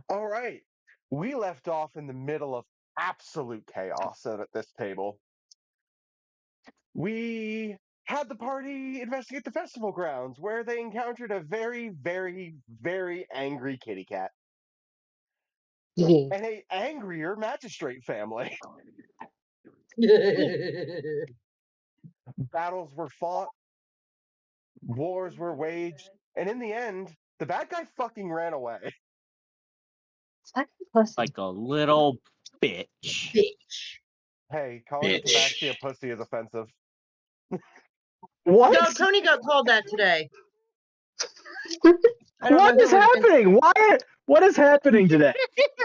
All right. We left off in the middle of absolute chaos at this table. We had the party investigate the festival grounds where they encountered a very, very, very angry kitty cat and a angrier magistrate family. Battles were fought, wars were waged, and in the end, the bad guy fucking ran away. Like a little bitch. Bitch. Hey, calling Tabaxi a pussy is offensive. What? No, Tony got called that today. What is happening? What is happening today?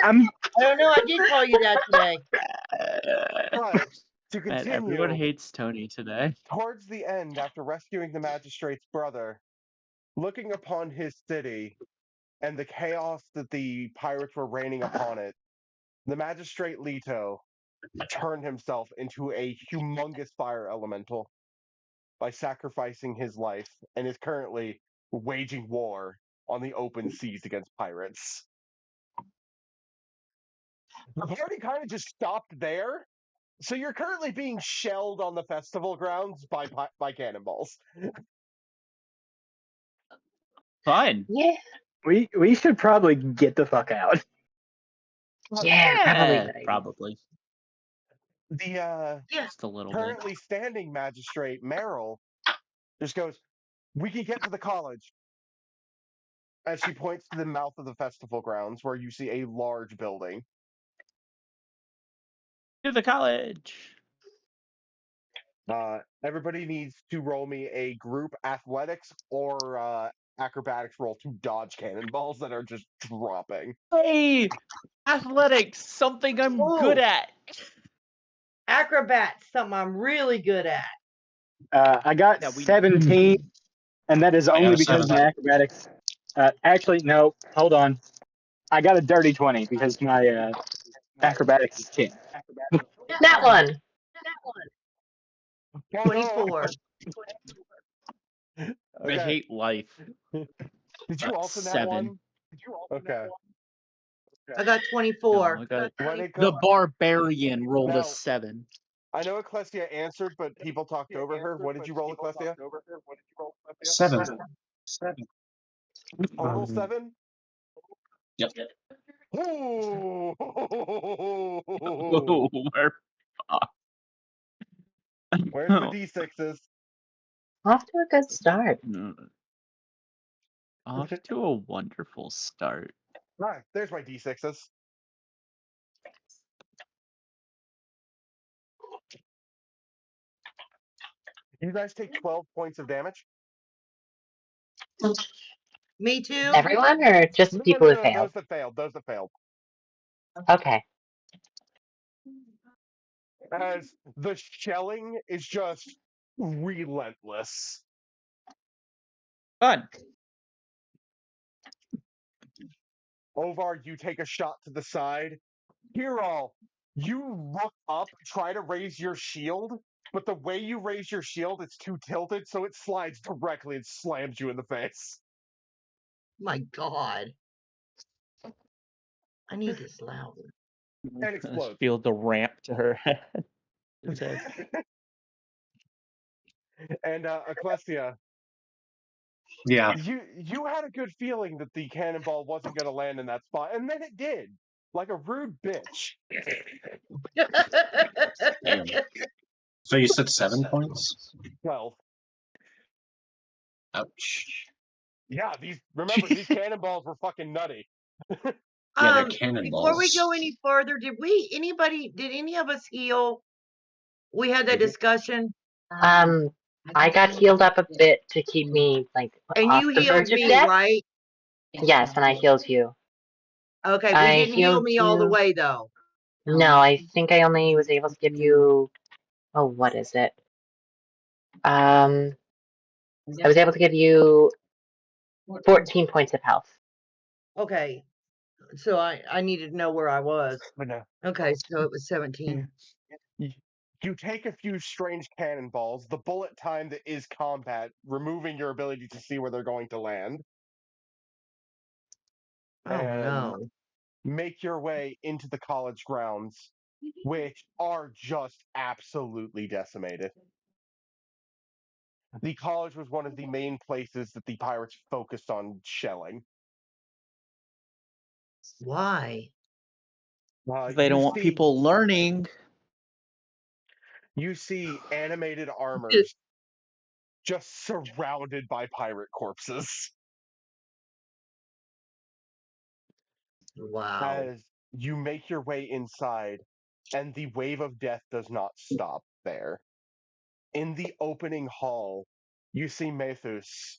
I don't know. I did call you that today. But to Man, continue, everyone hates Tony today. towards the end, after rescuing the magistrate's brother, looking upon his city and the chaos that the pirates were raining upon it, the magistrate Leto turned himself into a humongous fire elemental by sacrificing his life and is currently waging war on the open seas against pirates. The party kind of just stopped there. So you're currently being shelled on the festival grounds by cannonballs. Fine. Yeah. We should probably get the fuck out. Yeah, probably. The Just a little currently bit. standing magistrate Meryl just goes, "We can get to the college." As she points to the mouth of the festival grounds, where you see a large building. To the college. Everybody needs to roll me a group athletics or acrobatics roll to dodge cannonballs that are just dropping. Hey, athletics, something I'm good at. Acrobats, something I'm really good at. I got 17, and that is only because my acrobatics. Actually, no. Hold on. I got a dirty 20 because my acrobatics is 10. That one. 24. Okay. I hate life. Did you also that 7. one? Okay. I got 24. No, the barbarian rolled a 7. I know Ecclesia answered, but people talked over her. What did you roll, Ecclesia? 7. Total 7? Yep. Ooh. We're fucked. Where's the D6s? Off to a good start. Off to a wonderful start. All right, there's my D6s. You guys take 12 points of damage. Me too. Everyone, or just people who failed? Those that failed. Okay. As the shelling is just relentless. Fun. Ovar, you take a shot to the side. Hero, you look up, try to raise your shield, but the way you raise your shield, it's too tilted, so it slides directly and slams you in the face. My God. I need this louder. And explodes. Feel the ramp to her head. And Ecclesia. Yeah. You had a good feeling that the cannonball wasn't going to land in that spot, and then it did, like a rude bitch. So you said 7 points? 12. Ouch. Yeah, these cannonballs were fucking nutty. Yeah, they're cannonballs. Before we go any further, did any of us heal? We had that discussion. I got healed up a bit to keep me and off you the healed verge of me, death. right? Yes, and I healed you. Okay, but you didn't heal me all the way though. No, I think I only was able to give you. Oh, what is it? I was able to give you 14 points of health. Okay, so I needed to know where I was. No. Okay, so it was 17. You take a few strange cannonballs. The bullet time that is combat, removing your ability to see where they're going to land. Oh no! make your way into the college grounds, which are just absolutely decimated. The college was one of the main places that the pirates focused on shelling. Why? They don't You want see- people learning. You see animated armors just surrounded by pirate corpses. Wow. As you make your way inside, and the wave of death does not stop there. In the opening hall, you see Mathus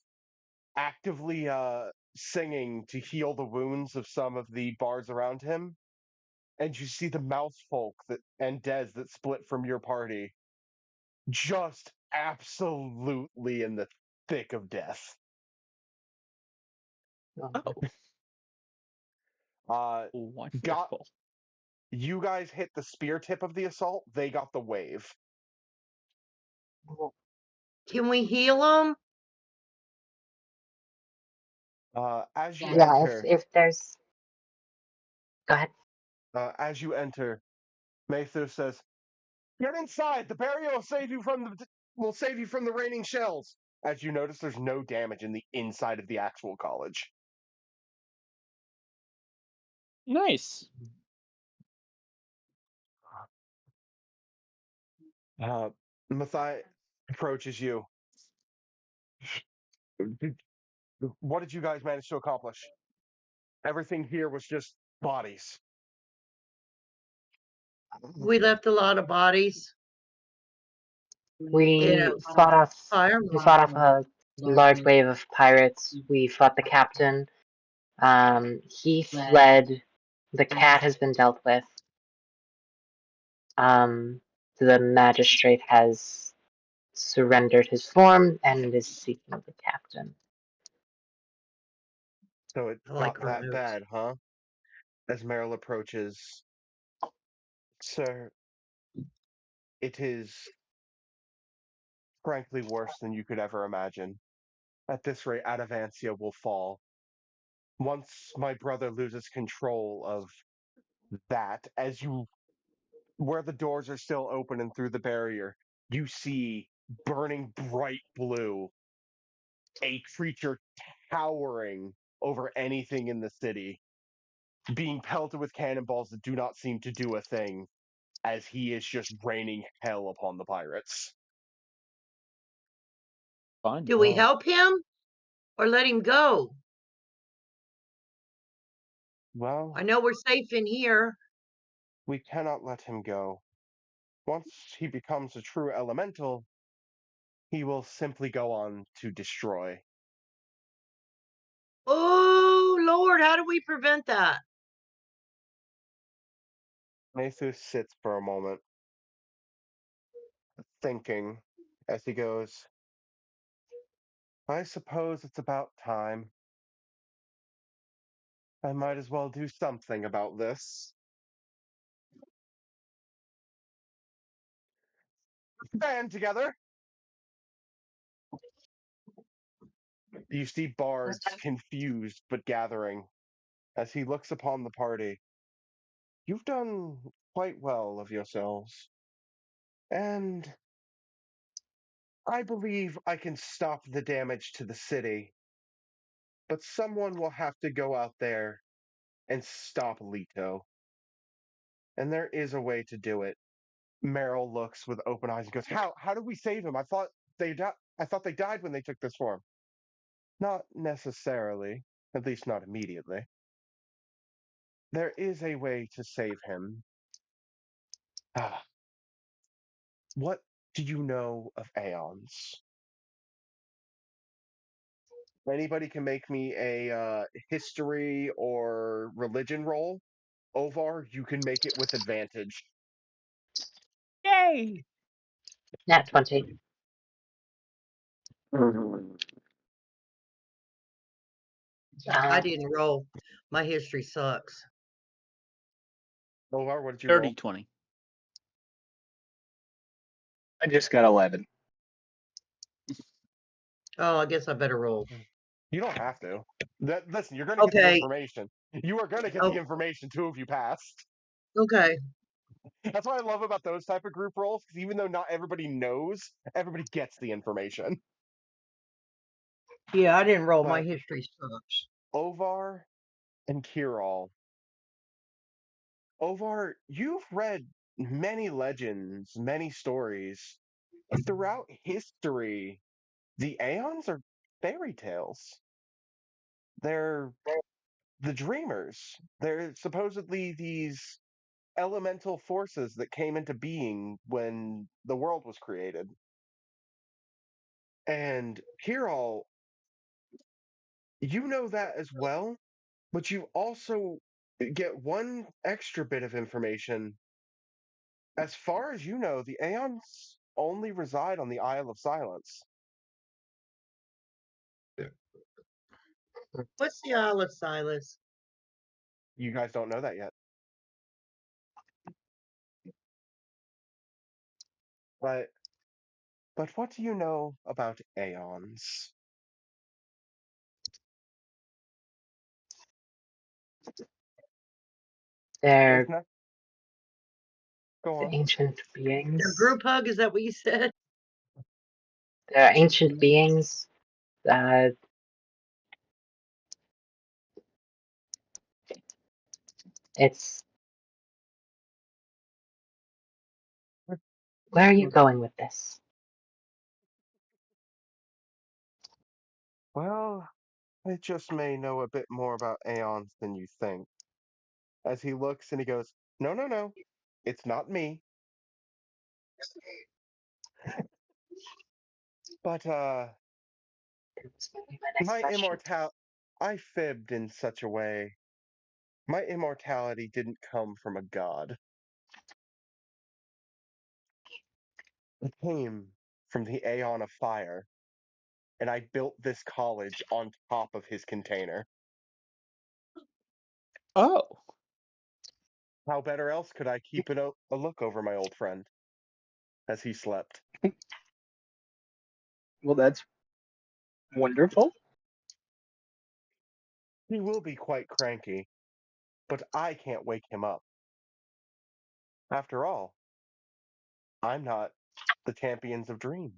actively singing to heal the wounds of some of the bards around him. And you see the mouse folk and Des that split from your party just absolutely in the thick of death. Oh, wonderful. You guys hit the spear tip of the assault, they got the wave. Can we heal them? As you Yeah, enter, if there's. Go ahead. as you enter, Mathus says, "Get inside. The barrier will save you from the raining shells." As you notice, there's no damage in the inside of the actual college. Nice. Mathai approaches you. What did you guys manage to accomplish? Everything here was just bodies. We left a lot of bodies. We fought off. Fire. We fought off a large wave of pirates. We fought the captain. He fled. The cat has been dealt with. The magistrate has surrendered his form and is seeking the captain. So it's not that bad, huh? As Meryl approaches, "Sir, it is frankly worse than you could ever imagine. At this rate, Atavancia will fall. Once my brother loses control of that, where the doors are still open and through the barrier, you see burning bright blue, a creature towering over anything in the city, being pelted with cannonballs that do not seem to do a thing, as he is just raining hell upon the pirates." Fun. Do we help him or let him go? Well, I know we're safe in here. we cannot let him go. Once he becomes a true elemental, he will simply go on to destroy. Oh, Lord, how do we prevent that? Mathus sits for a moment, thinking, as he goes, "I suppose it's about time. I might as well do something about this." Band together! You see bards confused but gathering. As he looks upon the party, "You've done quite well of yourselves. And I believe I can stop the damage to the city. But someone will have to go out there and stop Leto. And there is a way to do it." Meryl looks with open eyes and goes, How do we save him? I thought they died when they took this form." "Not necessarily, at least not immediately. There is a way to save him. Ah, what do you know of Aeons?" Anybody can make me a history or religion roll. Ovar, you can make it with advantage. Yay! Nat 20. I didn't roll. My history sucks. Ovar, what did you 30, roll? 20. I just got 11. Oh, I guess I better roll. You don't have to. Listen, you're going to get the Okay. information. You are going to get Oh. the information two of you passed. Okay. That's what I love about those type of group roles, because even though not everybody knows, everybody gets the information. Yeah, I didn't roll. My But history sucks. Ovar and Kiral. Ovar, you've read many legends, many stories, but throughout history, the Aeons are fairy tales. They're the dreamers. They're supposedly these elemental forces that came into being when the world was created. And Kiral, you know that as well, but you also get one extra bit of information. As far as you know, the Aeons only reside on the Isle of Silence. What's the Isle of Silas? You guys don't know that yet. But what do you know about Aeons? They're Isn't that? Go the on. ancient A beings. group hug? Is that what you said? They're ancient beings. Uh, it's. Where are you going with this? Well, I just may know a bit more about Aeons than you think. As he looks and he goes, no, no, no. It's not me. But This might be my next my question. I fibbed in such a way. My immortality didn't come from a god. It came from the Aeon of Fire, and I built this college on top of his container. Oh. How better else could I keep a look over my old friend as he slept? Well, that's wonderful. He will be quite cranky, but I can't wake him up. After all, I'm not the champions of dreams.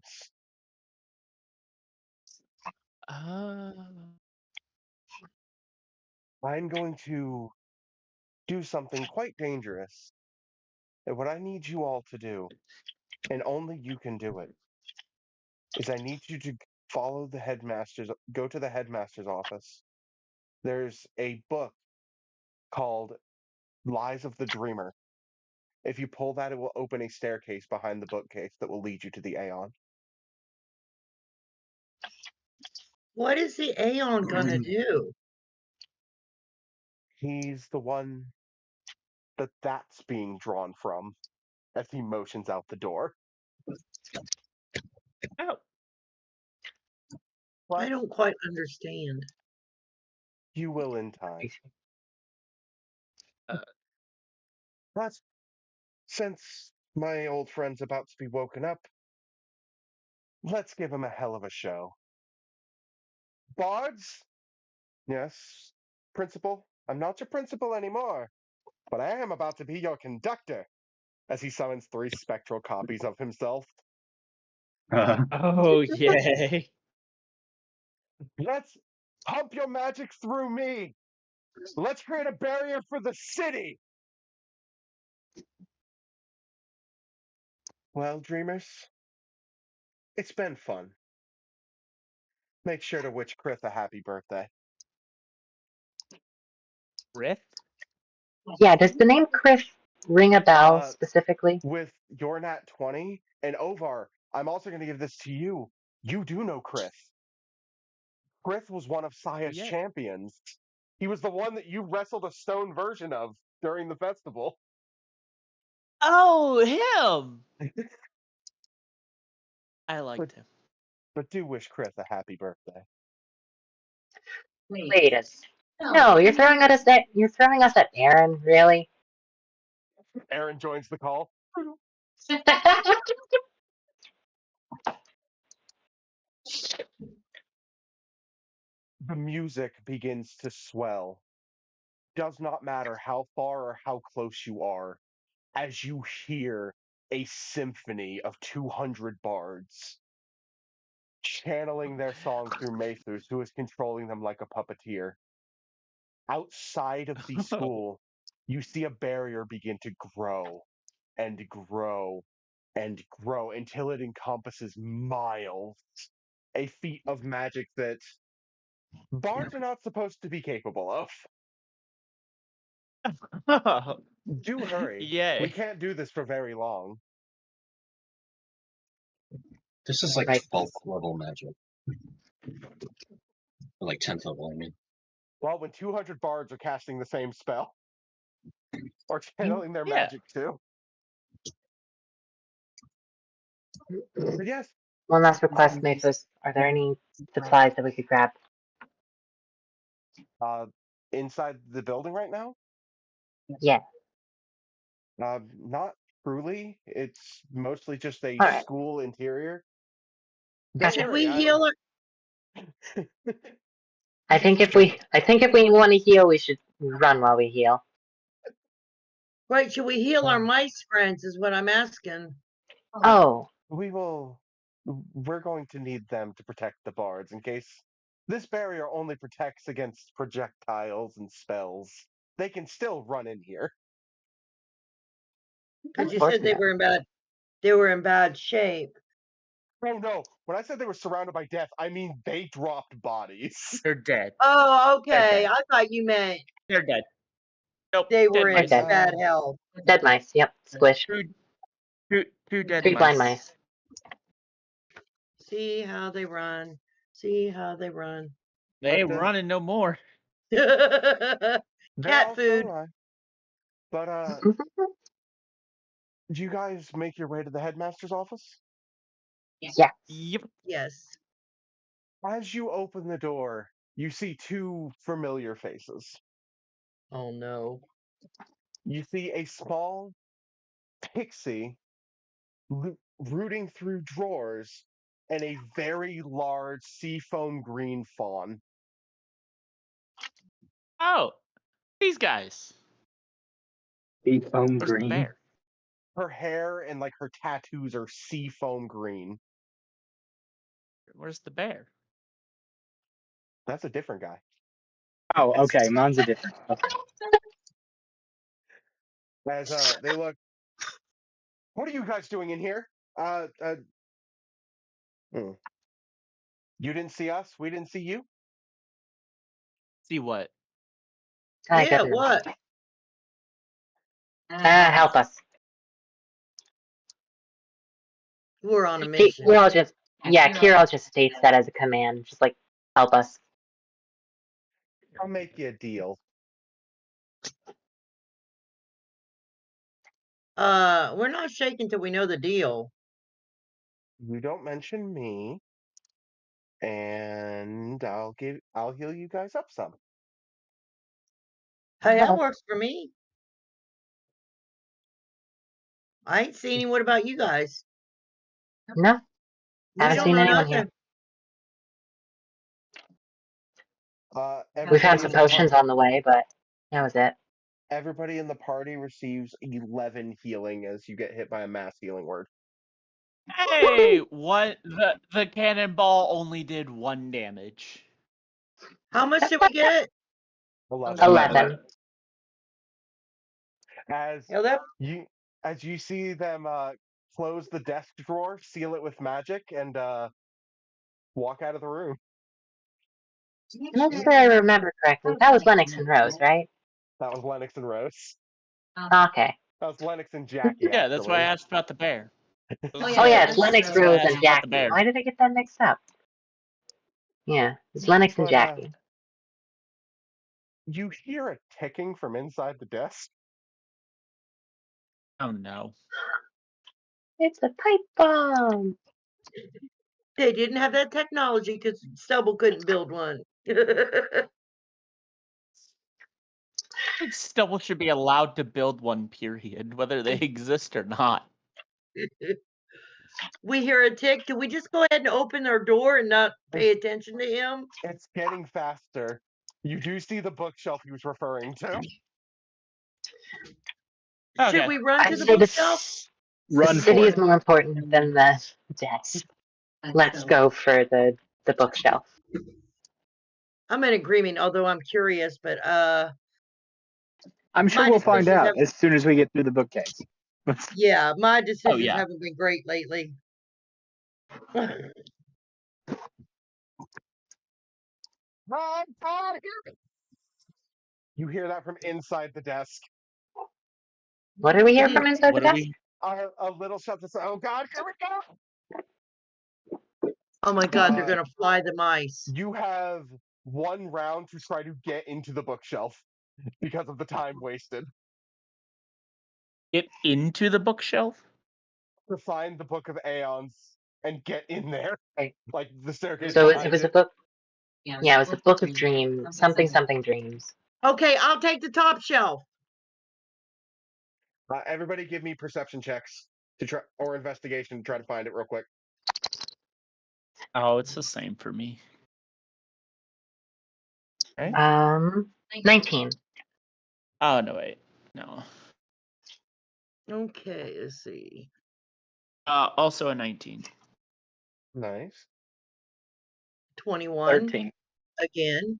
Uh, I'm going to do something quite dangerous. And what I need you all to do, and only you can do it, is I need you to go to the headmaster's office. There's a book called Lies of the Dreamer. If you pull that, it will open a staircase behind the bookcase that will lead you to the Aeon. What is the Aeon gonna do? He's the one that's being drawn from as he motions out the door. oh. I But don't quite understand. you will in time. Uh, But since my old friend's about to be woken up, let's give him a hell of a show. Bards? Yes, principal. I'm not your principal anymore, but I am about to be your conductor, as he summons 3 spectral copies of himself. Oh, yay. Let's pump your magic through me. Let's create a barrier for the city. Well, dreamers, it's been fun. Make sure to wish Chris a happy birthday. Riff? Yeah, does the name Chris ring a bell specifically? With your nat 20 and Ovar, I'm also going to give this to you. You do know Chris. Chris was one of Saya's Yeah. champions. He was the one that you wrestled a stone version of during the festival. Oh, him! I liked him. But do wish Chris a happy birthday. Wait a second. No, you're throwing us at Aaron, really? Aaron joins the call. The music begins to swell does not matter how far or how close you are, as you hear a symphony of 200 bards channeling their song through Mathus, who is controlling them like a puppeteer. Outside of the school, you see a barrier begin to grow and grow and grow until it encompasses miles. A feat of magic that bards are not supposed to be capable of. Do hurry. Yay. We can't do this for very long. This is like Right. 12th level magic. Or like 10th level, I mean. Well, when 200 bards are casting the same spell, or channeling their Yeah. magic too. But yes, One last request, Mathos. Are there any supplies that we could grab? inside the building right now, Yeah. not truly. It's mostly just a All right. school interior. Gotcha. Should worry, we heal her? I think if we want to heal, we should run while we heal. Right, should we heal our mice friends is what I'm asking. Oh, We're going to need them to protect the bards in case this barrier only protects against projectiles and spells. They can still run in here. Because you said they were in bad shape. Oh no, when I said they were surrounded by death, I mean they dropped bodies. They're dead. Oh, okay. Okay. I thought you meant They're dead. Nope. they were in dead mice. bad health. dead mice. Yep, squish. Two dead Three mice. blind mice. See how they run. See how they run. They ain't running no more. They're Cat all food. still alive. But do you guys make your way to the headmaster's office? Yeah. Yep. Yes. As you open the door, you see two familiar faces. Oh no. You see a small pixie rooting through drawers and a very large seafoam green fawn. Oh, these guys. Deep foam Where's the green. bear? Her hair and like her tattoos are seafoam green. Where's the bear? That's a different guy. Oh, okay. Mine's a different. Okay. As they look, what are you guys doing in here? You didn't see us. We didn't see you. See what? I Yeah, got it. what? Help us. We're on a mission. Kirill just states that as a command. Just like, help us. I'll make you a deal. We're not shaking till we know the deal. You don't mention me, and I'll heal you guys up some. Hey, that works for me. I ain't seen him. What about you guys? No, We haven't don't seen know anyone nothing. here. We've had some potions on the way, but that was it. Everybody in the party receives 11 healing as you get hit by a mass healing word. Hey, what? The cannonball only did 1 damage. How much did we get? 11. As Yeah, that you see them close the desk drawer, seal it with magic, and walk out of the room. Make sure I remember correctly. That was Lennox and Rose, right? That was Lennox and Rose. Okay. That was Lennox and Jackie. Yeah, that's why I actually. asked about the bear. Oh yeah, it's Lennox, That's why I Rose, asked and about the Jackie. bear. Why did I get that mixed up? Yeah, it's Lennox and But, Jackie. You hear a ticking from inside the desk. Oh no. It's a pipe bomb. they didn't have that technology because Stubble couldn't build one. Stubble should be allowed to build one, period, whether they exist or not. We hear a tick. Do we just go ahead and open our door and not pay attention to him? It's getting faster. You do see the bookshelf he was referring to. Should Okay. we run I to the say bookshelf? the Run city for is it. more important than the desk. Let's go for the bookshelf. I'm in agreement, although I'm curious, but I'm sure my we'll find decisions out have as soon as we get through the bookcase. yeah, my decisions yeah. haven't been great lately. You hear that from inside the desk. What do we hear from inside the What are desk? we? A little something. Oh God! Here we go. Oh my god, they're Uh, gonna fly the mice. You have 1 round to try to get into the bookshelf because of the time wasted. Get into the bookshelf? To find the Book of Aeons and get in there. Right. Like the staircase So it behind was a it. book. Yeah, it was a book of dreams. Something dreams. Okay, I'll take the top shelf. Everybody give me perception checks to try or investigation to try to find it real quick. Oh, it's the same for me. Right? 19. Oh no, wait, no. Okay, let's see. Also a 19. Nice. 21 13. again.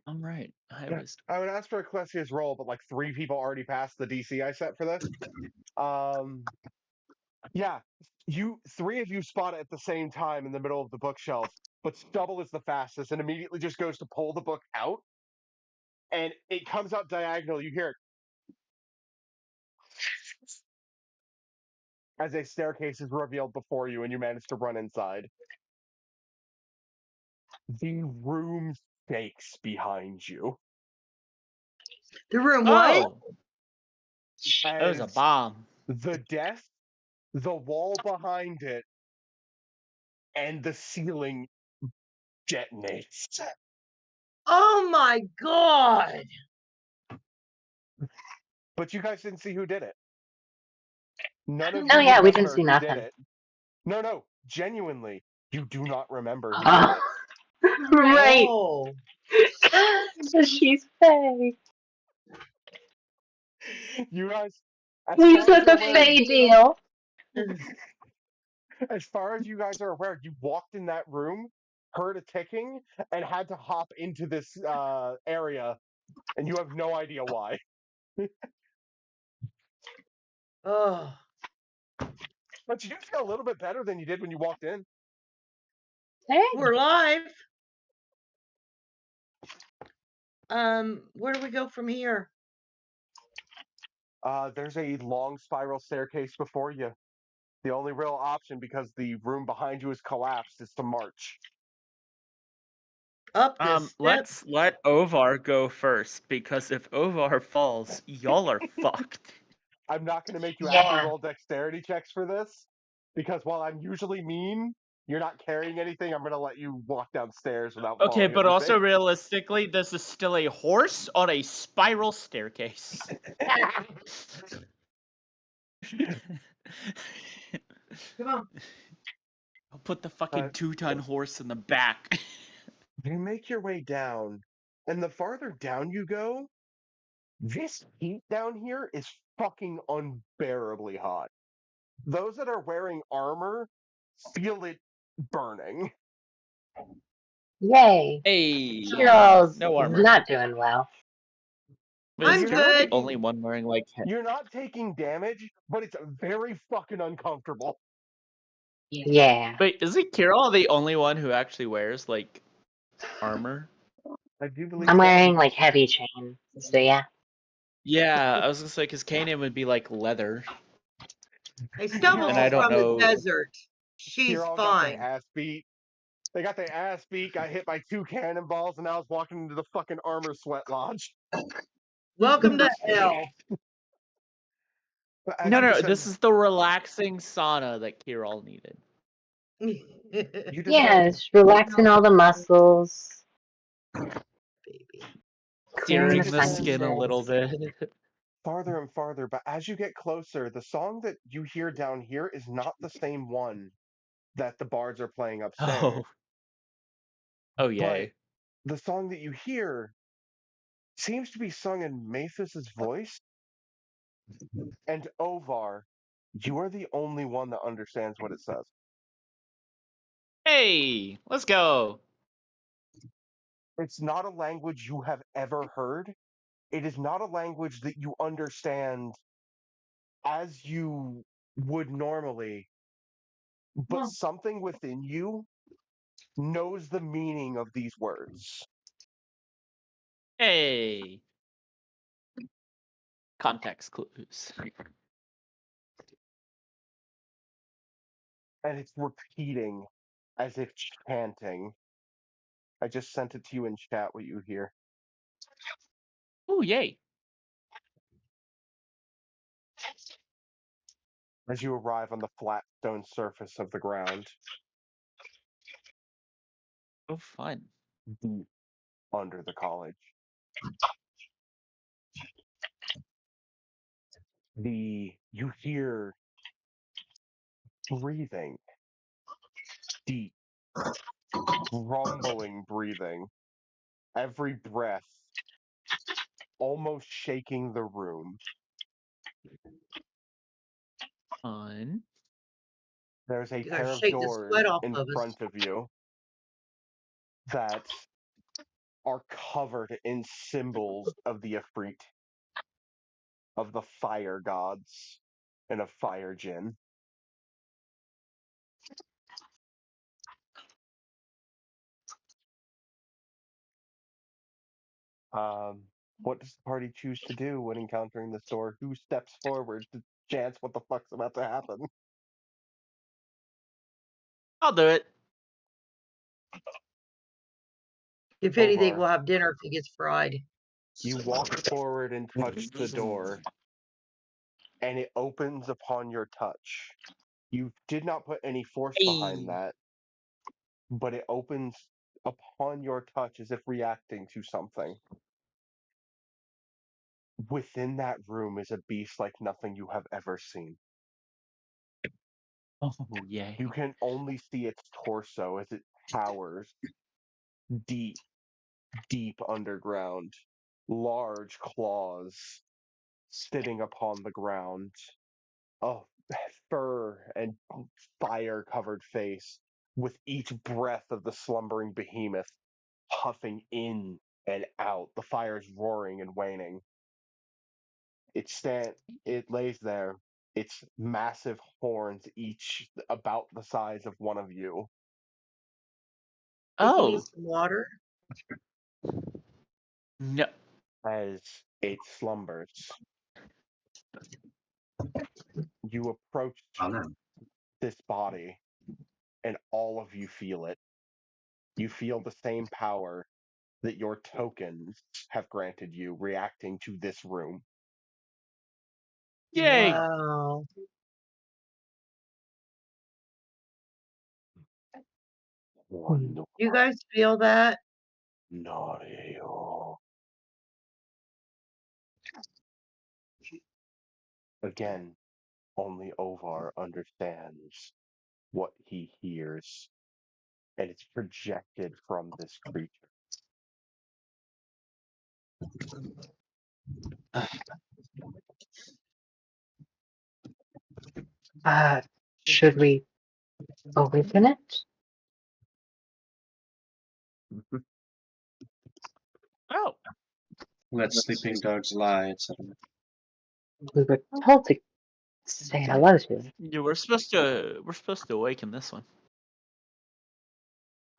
I'm right. I Yeah, was. I would ask for Ecclesia's roll, but like 3 people already passed the DC I set for this. Yeah, 3 of you spot it at the same time in the middle of the bookshelf, but Stubble is the fastest and immediately just goes to pull the book out, and it comes out diagonal. You hear it as a staircase is revealed before you, and you manage to run inside. The room shakes behind you. The room what? Oh, that was a As bomb. the desk, the wall behind it, and the ceiling detonates. Oh my god! But you guys didn't see who did it. None of Oh you yeah, we didn't remember see who did nothing. it. No, genuinely, you do not remember who did Oh, right. Oh. She's fake. it. You guys, as We far as took you're a aware, Fey deal. as far as you guys are aware, you walked in that room, heard a ticking, and had to hop into this area, and you have no idea why. Oh. But you do feel a little bit better than you did when you walked in. Hey. We're live. Where do we go from here? There's a long spiral staircase before you. The only real option, because the room behind you is collapsed, is to march. Up this step. Let's let Ovar go first, because if Ovar falls, y'all are fucked. I'm not going to make you Yeah. actually roll dexterity checks for this, because while I'm usually mean, you're not carrying anything. I'm going to let you walk downstairs without Okay, falling but also everything. realistically, this is still a horse on a spiral staircase. Come on. I'll put the fucking 2-ton horse in the back. You make your way down, and the farther down you go, this heat down here is fucking unbearably hot. Those that are wearing armor feel it burning. Yay. Hey, Kirill's no armor. not doing well. But I'm is Kirill the good. only one wearing like? You're not taking damage, but it's very fucking uncomfortable. Yeah. Wait, isn't Kirill the only one who actually wears like armor? I do believe I'm so. wearing like heavy chain. So yeah. Yeah, I was gonna say because Kanan would be like leather. Hey, Stubble's And I don't from know- the desert. She's Kirill got their fine. ass beat. They got their ass beat, got hit by 2 cannonballs, and now I was walking into the fucking armor sweat lodge. Welcome to hell. But as No, you no, descend- this is the relaxing sauna that Kirill needed. you descend- Yeah, it's relaxing all the muscles. Baby. Searing Clearing the skin a senses. little bit. farther and farther, but as you get closer, the song that you hear down here is not the same one that the bards are playing upstairs. Oh, Oh, But yay. the song that you hear seems to be sung in Mathis' voice. And Ovar, you are the only one that understands what it says. Hey, let's go. It's not a language you have ever heard. It is not a language that you understand as you would normally, but something within you knows the meaning of these words. Hey. Context clues. And it's repeating as if chanting. I just sent it to you in chat what you hear. Oh, yay. As you arrive on the flat stone surface of the ground, Oh, fun. deep under the college. You hear breathing, deep, rumbling breathing, every breath almost shaking the room. Fun. There's a You gotta pair of shake the doors sweat off in of us. front of you that are covered in symbols of the Ifrit, of the fire gods, and of fire Jinn. What does the party choose to do when encountering this door? Who steps forward to chance what the fuck's about to happen? I'll do it. If anything, Ovar, we'll have dinner if he gets fried. you walk forward and touch the door, and it opens upon your touch. You did not put any force behind Hey. that, but it opens upon your touch as if reacting to something. Within that room is a beast like nothing you have ever seen. Oh, yay. You can only see its torso as it towers deep, deep underground. Large claws sitting upon the ground. A fur and fire covered face, with each breath of the slumbering behemoth puffing in and out. The fire's roaring and waning. It lays there, its massive horns each about the size of one of you, Think he needs Oh, some water? no. as it slumbers. You approach Oh no. this body, and all of you feel it. You feel the same power that your tokens have granted you, reacting to this room. Yay. Wow. You guys feel that? Nario. Again, only Ovar understands what he hears, and it's projected from this creature. Should we awaken it? Oh. Let sleeping dogs lie, etc. We were told to say hello to it. Yeah, we're supposed to awaken this one.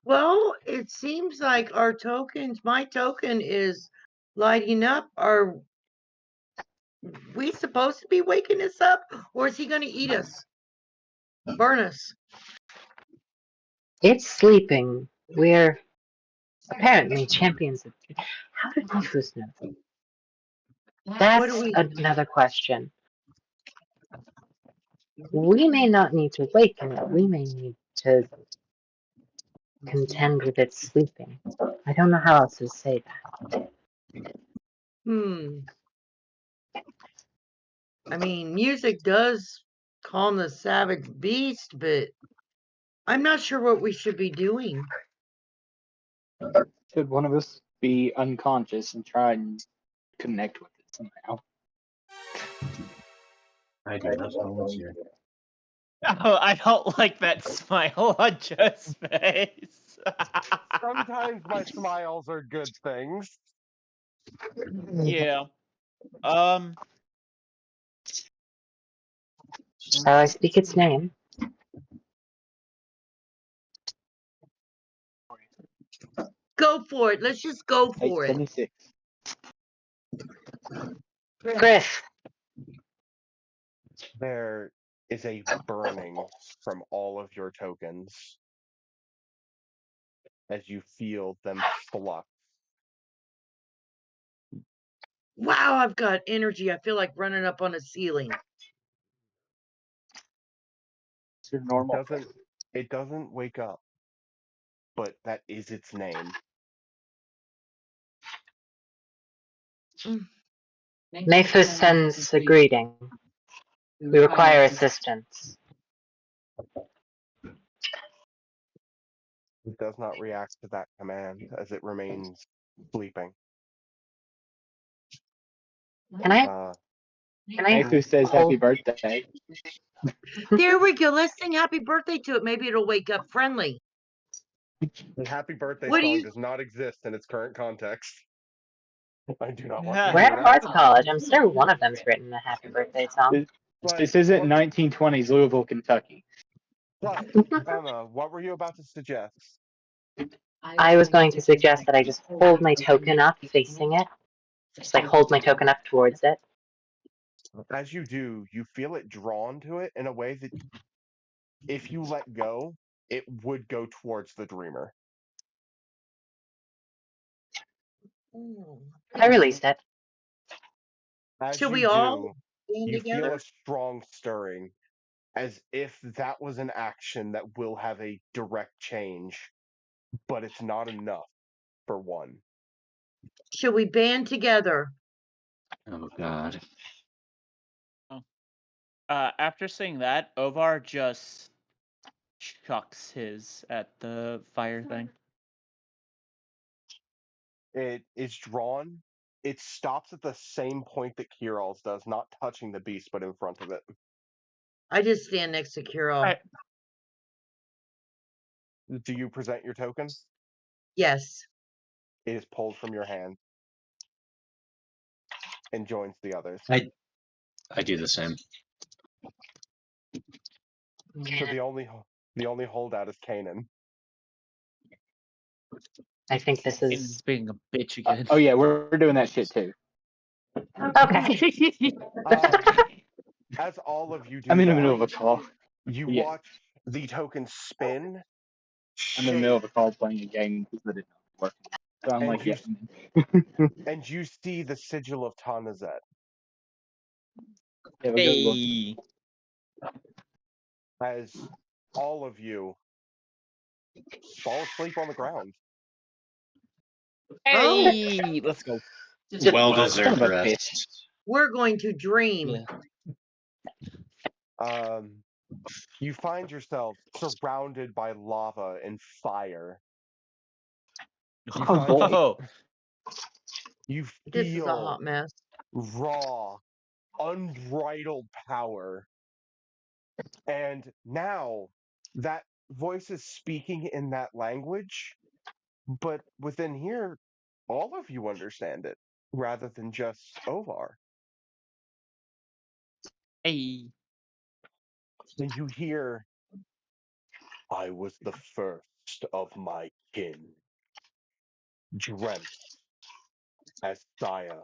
Well, it seems like our tokens, my token is lighting up. Are we supposed to be waking this up? Or is he going to eat us? Burn us? It's sleeping. We're apparently champions of. How did Rufus know? What do That's we... another question. We may not need to waken it. We may need to contend with its sleeping. I don't know how else to say that. I mean, music does calm the savage beast, but I'm not sure what we should be doing. Should one of us be unconscious and try and connect with it somehow? I do not know what's here. Oh, I don't like that smile on Joe's face. Sometimes my smiles are good things. Yeah. Shall I speak its name? Go for it. Let's just go for it. 876. Griff. There is a burning from all of your tokens as you feel them flux. Wow, I've got energy. I feel like running up on a ceiling. It's your normal. It doesn't wake up, but that is its name. Nephus sends a greeting. We require assistance. It does not react to that command as it remains sleeping. Can I? Can I? Nathan says happy birthday. There we go. Let's sing happy birthday to it. Maybe it'll wake up friendly. The happy birthday What do song you- does not exist in its current context. I do not want Yeah. to We're hear at that. Arts College. I'm sure one of them's written a happy birthday song. But This isn't 1920s Louisville, Kentucky. But, Emma, what were you about to suggest? I was going to suggest that I just hold my token up facing it. Just like hold my token up towards it. As you do, you feel it drawn to it in a way that if you let go, it would go towards the dreamer. I released it. As Should you we do, all stand you feel together? a strong stirring, as if that was an action that will have a direct change, but it's not enough for one. Should we band together? Oh god. After saying that, Ovar just chucks his at the fire thing. It is drawn. It stops at the same point that Kiral's does, not touching the beast, but in front of it. I just stand next to Kirill. I- Do you present your token? Yes. It is pulled from your hand and joins the others. I do the same. So the only holdout is Kanan. I think this is He's being a bitch again. Oh yeah, we're doing that shit too. okay. As all of you do I'm in the that, middle of a call. you Yeah. watch the token spin, I'm in the middle of a call playing a game because I didn't know it was working. So I'm And like, you- yeah. and you see the sigil of Tanazet. Have a good one. Hey. As all of you fall asleep on the ground. Hey, let's go. Well Son deserved of a rest. We're going to dream. Yeah. You find yourself surrounded by lava and fire. You Oh, find boy. Oh, you This is a feel hot mess. raw, unbridled power. And now that voice is speaking in that language, but within here, all of you understand it rather than just Ovar. hey. And you hear, I was the first of my kin, dreamt as Saya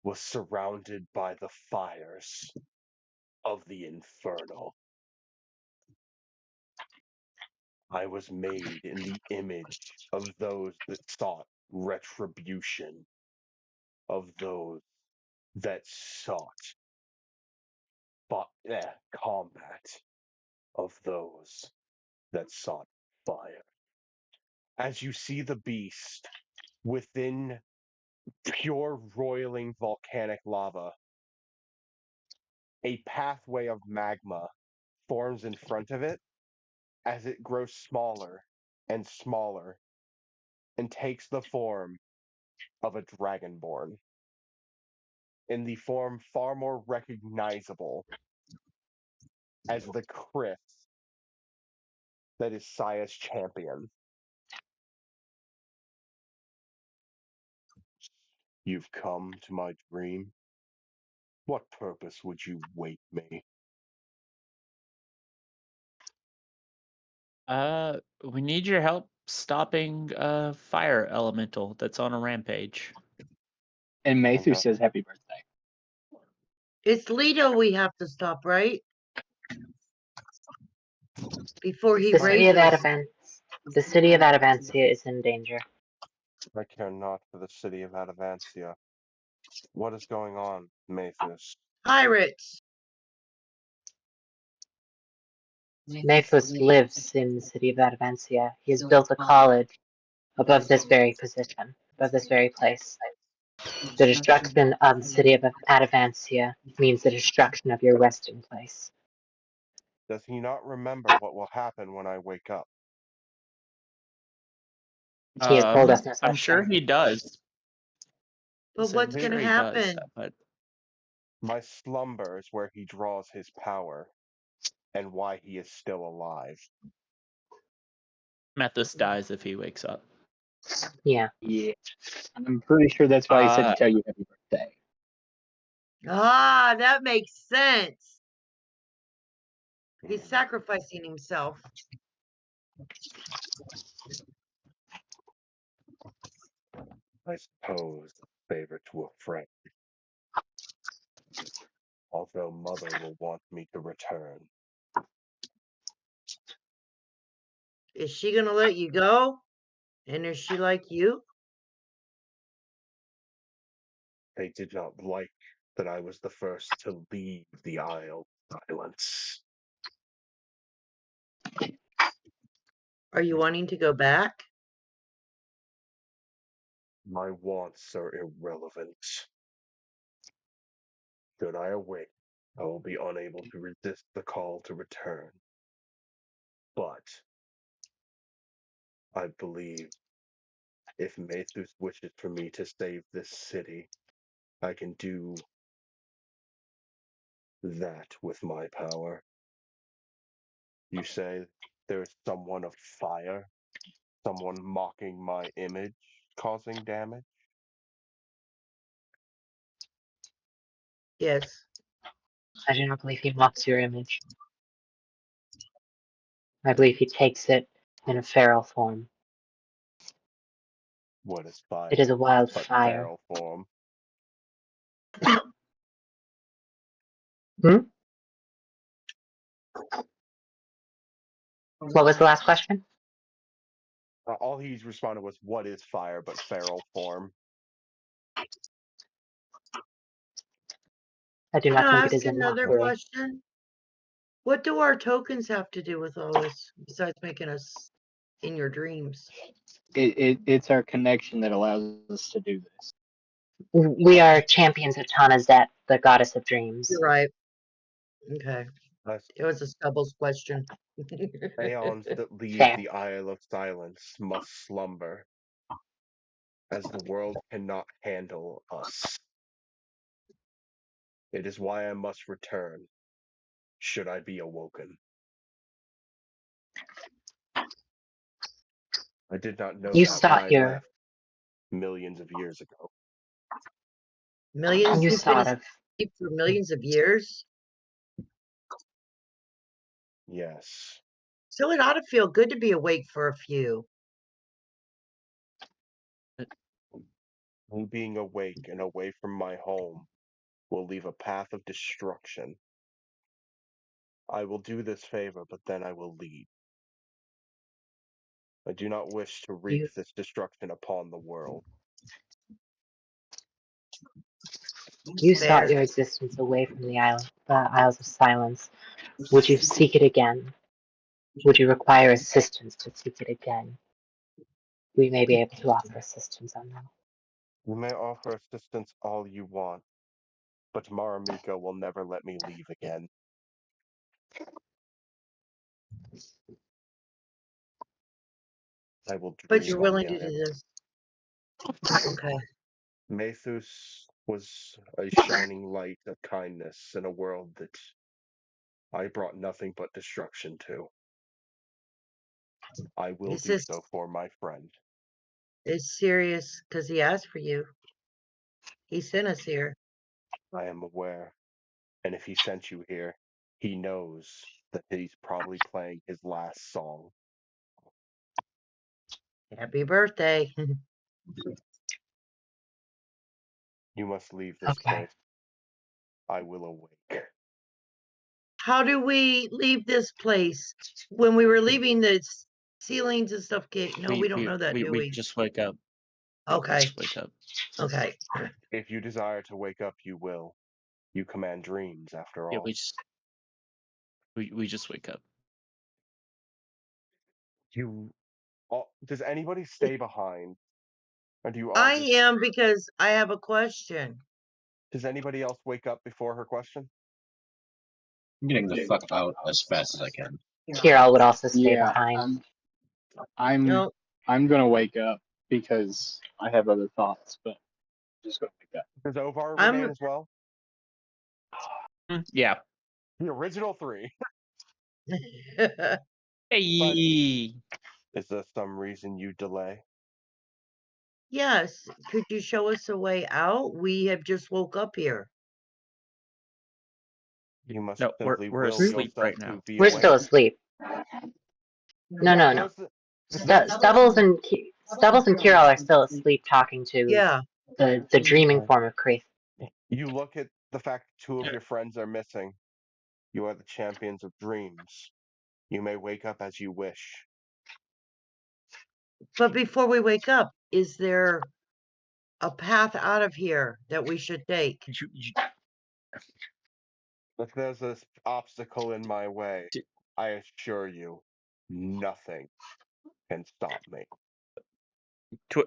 was surrounded by the fires of the Inferno. I was made in the image of those that sought retribution, of those that sought combat, of those that sought fire. As you see the beast within pure roiling volcanic lava, a pathway of magma forms in front of it as it grows smaller and smaller and takes the form of a dragonborn. In the form far more recognizable as the Chris that is Saya's champion. You've come to my dream. What purpose would you wake me? We need your help stopping a fire elemental that's on a rampage. And Matthew Okay. says happy birthday. It's Leto we have to stop, right? Before he The city of rages. The city of Atavancia is in danger. I care not for the city of Atavancia. What is going on, Mathis? Pirates. Mathis lives in the city of Atavancia. He has built a college above this very position, above this very place. The destruction of the city of Atavancia means the destruction of your resting place. Does he not remember what will happen when I wake up? He has told us no I'm such sure thing. he does. But what's I'm going sure to he does, happen? but My slumber is where he draws his power, and why he is still alive. Methus dies if he wakes up. Yeah. I'm pretty sure that's why he said to tell you happy birthday. Ah, that makes sense. He's sacrificing himself. I suppose a favor to a friend. Although Mother will want me to return. Is she going to let you go? And is she like you? They did not like that I was the first to leave the Isle of Silence. Are you wanting to go back? My wants are irrelevant. Should I awake, I will be unable to resist the call to return. But I believe if Mathus wishes for me to save this city, I can do that with my power. You say there is someone of fire? Someone mocking my image, causing damage? Yes. I do not believe he mocks your image. I believe he takes it in a feral form. What is fire? It is a wild But fire. feral form. Hmm? What was the last question? All he responded was, "What is fire but feral form?" I do Can not I think it ask is in another mockery. question? What do our tokens have to do with all this besides making us in your dreams? It's our connection that allows us to do this. We are champions of Tanazet, the goddess of dreams. You're right. Okay. As It was a Stubbles question. Aeons that leave Fair. the Isle of Silence must slumber, as the world cannot handle us. It is why I must return, should I be awoken. I did not know You that when sought I your left millions of years ago. Millions you you've been sought of asleep for millions of years. Yes. So it ought to feel good to be awake for a few. Me being awake and away from my home will leave a path of destruction. I will do this favor, but then I will leave. I do not wish to wreak you this destruction upon the world. you Fair. sought your existence away from the Isles of Silence. Would you seek it again? Would you require assistance to seek it again? We may be able to offer assistance on that. You may offer assistance all you want, but Maramiko will never let me leave again. I will dream But you're on willing the to do island. this. Okay. Mathus was a shining light of kindness in a world that I brought nothing but destruction to. I will Is do this so for my friend. is serious because he asked for you. He sent us here. I am aware. And if he sent you here, he knows that he's probably playing his last song. Happy birthday. You must leave this Okay. place. I will awake. How do we leave this place? When we were leaving, the ceilings and stuff get. No, we don't know that, do we we? just wake up. Okay. Just wake up. Okay. If you desire to wake up, you will. You command dreams, after Yeah, all. we just wake up. Does anybody stay behind? Or do you all I just, am because I have a question. does anybody else wake up before her question? I'm getting the fuck out as fast as I can. Kiral would also stay Yeah, behind. No. I'm gonna wake up because I have other thoughts, but I'm just gonna wake up. Does Ovar I'm- remain as well? Yeah. The original three. Hey. Is there some reason you delay? Yes. Could you show us a way out? We have just woke up here. You must No, simply we're will asleep yourself right now. to be We're awake. still asleep. No. Stubbles and Kiral are still asleep, talking to Yeah. the dreaming form of Kraith. You look at the fact that two of your friends are missing. You are the champions of dreams. You may wake up as you wish. But before we wake up, is there a path out of here that we should take? If there's an obstacle in my way, D- I assure you, nothing can stop me.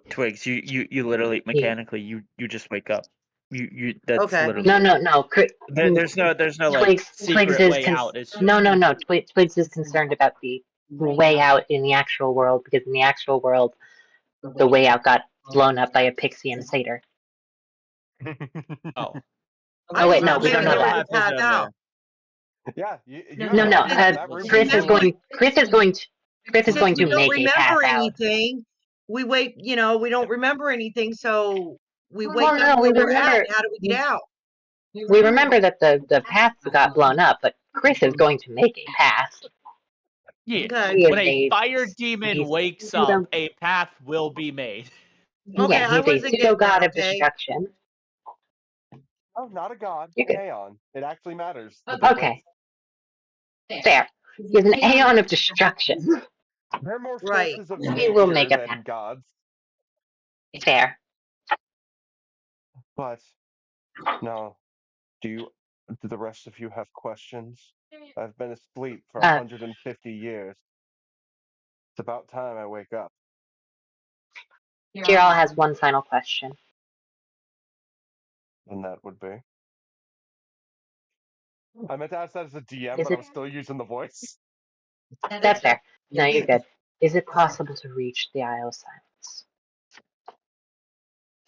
Twigs, you literally mechanically you just wake up. You that's Okay. literally No. there's no like Twigs secret is way out. It's no. Twigs is concerned about the way out in the actual world, because in the actual world, the way out got blown up by a pixie and a satyr. oh. Oh wait, no, thought we don't maybe know there that. was a path out. Yeah, you No. that room Chris is going Since to we don't make a path remember out. anything, we wait. We don't remember anything, so we wake Well, no, up we where we're remember- at. How do we get out? We remember that the path got blown up, but Chris is going to make a path. Yeah. Okay. He is When a fire he's demon wakes pseudo- up, a path will be made. Okay, Yeah, I he's a wasn't pseudo getting god that, of okay? destruction. Oh, not a god, You're an good. Aeon. It actually matters. The Okay. Fair. He's an Aeon of destruction. There are more Right. forces of He will nature make a than path. gods. Fair. But no, do the rest of you have questions? I've been asleep for 150 years. It's about time I wake up. Kiral has one final question. And that would be. I meant to ask that as a DM, Is but I it- was still using the voice. That's fair. No, you're good. Is it possible to reach the Isle of Silence?